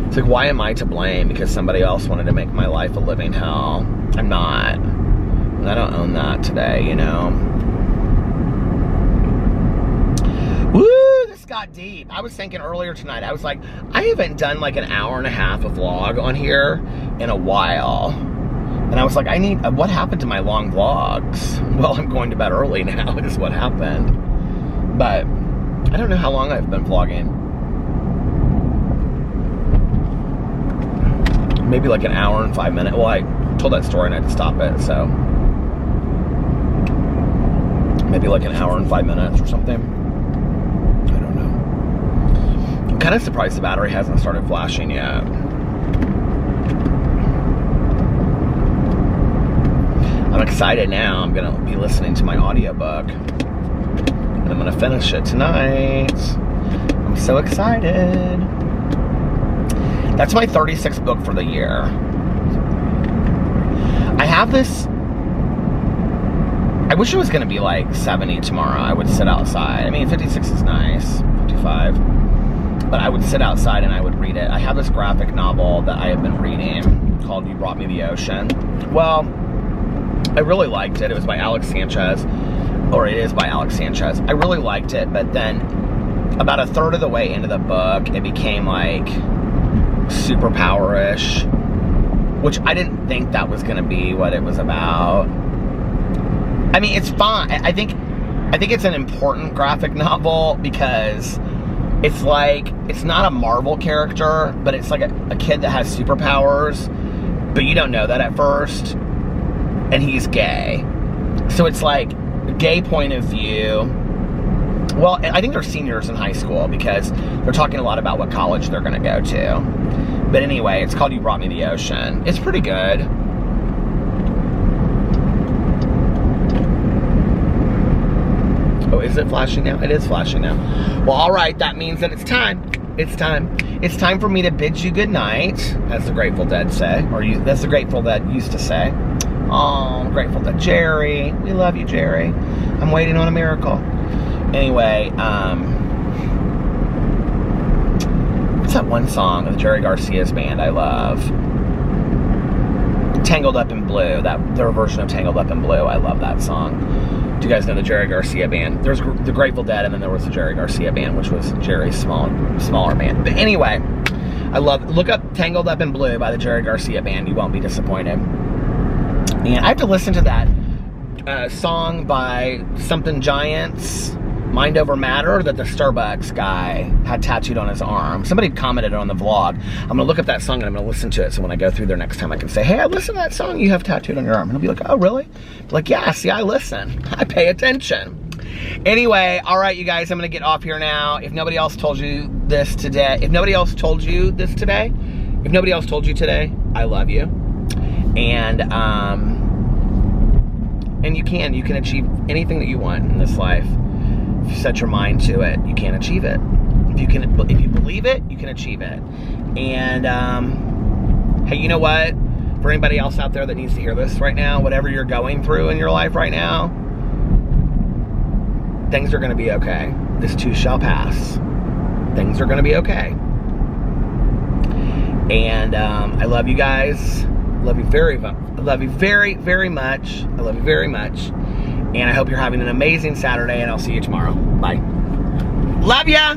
It's like, why am I to blame because somebody else wanted to make my life a living hell? I'm not. And I don't own that today, you know? Woo, this got deep. I was thinking earlier tonight, I was like, I haven't done like an hour and a half of vlog on here in a while. And I was like, what happened to my long vlogs? Well, I'm going to bed early now, is what happened. But I don't know how long I've been vlogging. Maybe like an hour and 5 minutes. Well, I told that story and I had to stop it, so maybe like an hour and 5 minutes or something. I don't know. I'm kind of surprised the battery hasn't started flashing yet. I'm excited now. I'm gonna be listening to my audiobook. And I'm gonna finish it tonight. I'm so excited. That's my 36th book for the year. I have this, I wish it was gonna be like 70 tomorrow. I would sit outside. I mean, 56 is nice, 55. But I would sit outside and I would read it. I have this graphic novel that I have been reading called You Brought Me the Ocean. Well, I really liked it. It was by Alex Sanchez. Or it is by Alex Sanchez. I really liked it, but then about a third of the way into the book, it became like superpower-ish, which I didn't think that was going to be what it was about. I mean, it's fine. I think it's an important graphic novel because it's like, it's not a Marvel character, but it's like a kid that has superpowers, but you don't know that at first, and he's gay. So it's like a gay point of view. Well, I think they're seniors in high school because they're talking a lot about what college they're going to go to. But anyway, it's called You Brought Me the Ocean. It's pretty good. Oh, is it flashing now? It is flashing now. Well, all right, that means that it's time. It's time. It's time for me to bid you good night, as the Grateful Dead say. Or that's the Grateful Dead used to say. Oh, Grateful Dead. Jerry. We love you, Jerry. I'm waiting on a miracle. Anyway, what's that one song of Jerry Garcia's band I love? Tangled Up in Blue. Their version of Tangled Up in Blue. I love that song. Do you guys know the Jerry Garcia band? There's the Grateful Dead, and then there was the Jerry Garcia band, which was Jerry's smaller band. But anyway, look up Tangled Up in Blue by the Jerry Garcia band. You won't be disappointed. And I have to listen to that song by Something Giants, Mind Over Matter, that the Starbucks guy had tattooed on his arm. Somebody commented on the vlog. I'm going to look up that song and I'm going to listen to it, so when I go through there next time I can say, hey, I listened to that song you have tattooed on your arm. And I'll be like, oh, really? Like, yeah, see, I listen. I pay attention. Anyway, all right, you guys, I'm going to get off here now. If nobody else told you this today, I love you. And you can achieve anything that you want in this life. If you set your mind to it, you can achieve it. If you believe it, you can achieve it. And hey, you know what? For anybody else out there that needs to hear this right now, whatever you're going through in your life right now, things are going to be okay. This too shall pass. Things are going to be okay. And I love you guys. Love you very, very much. I love you very much. And I hope you're having an amazing Saturday, and I'll see you tomorrow. Bye. Love ya!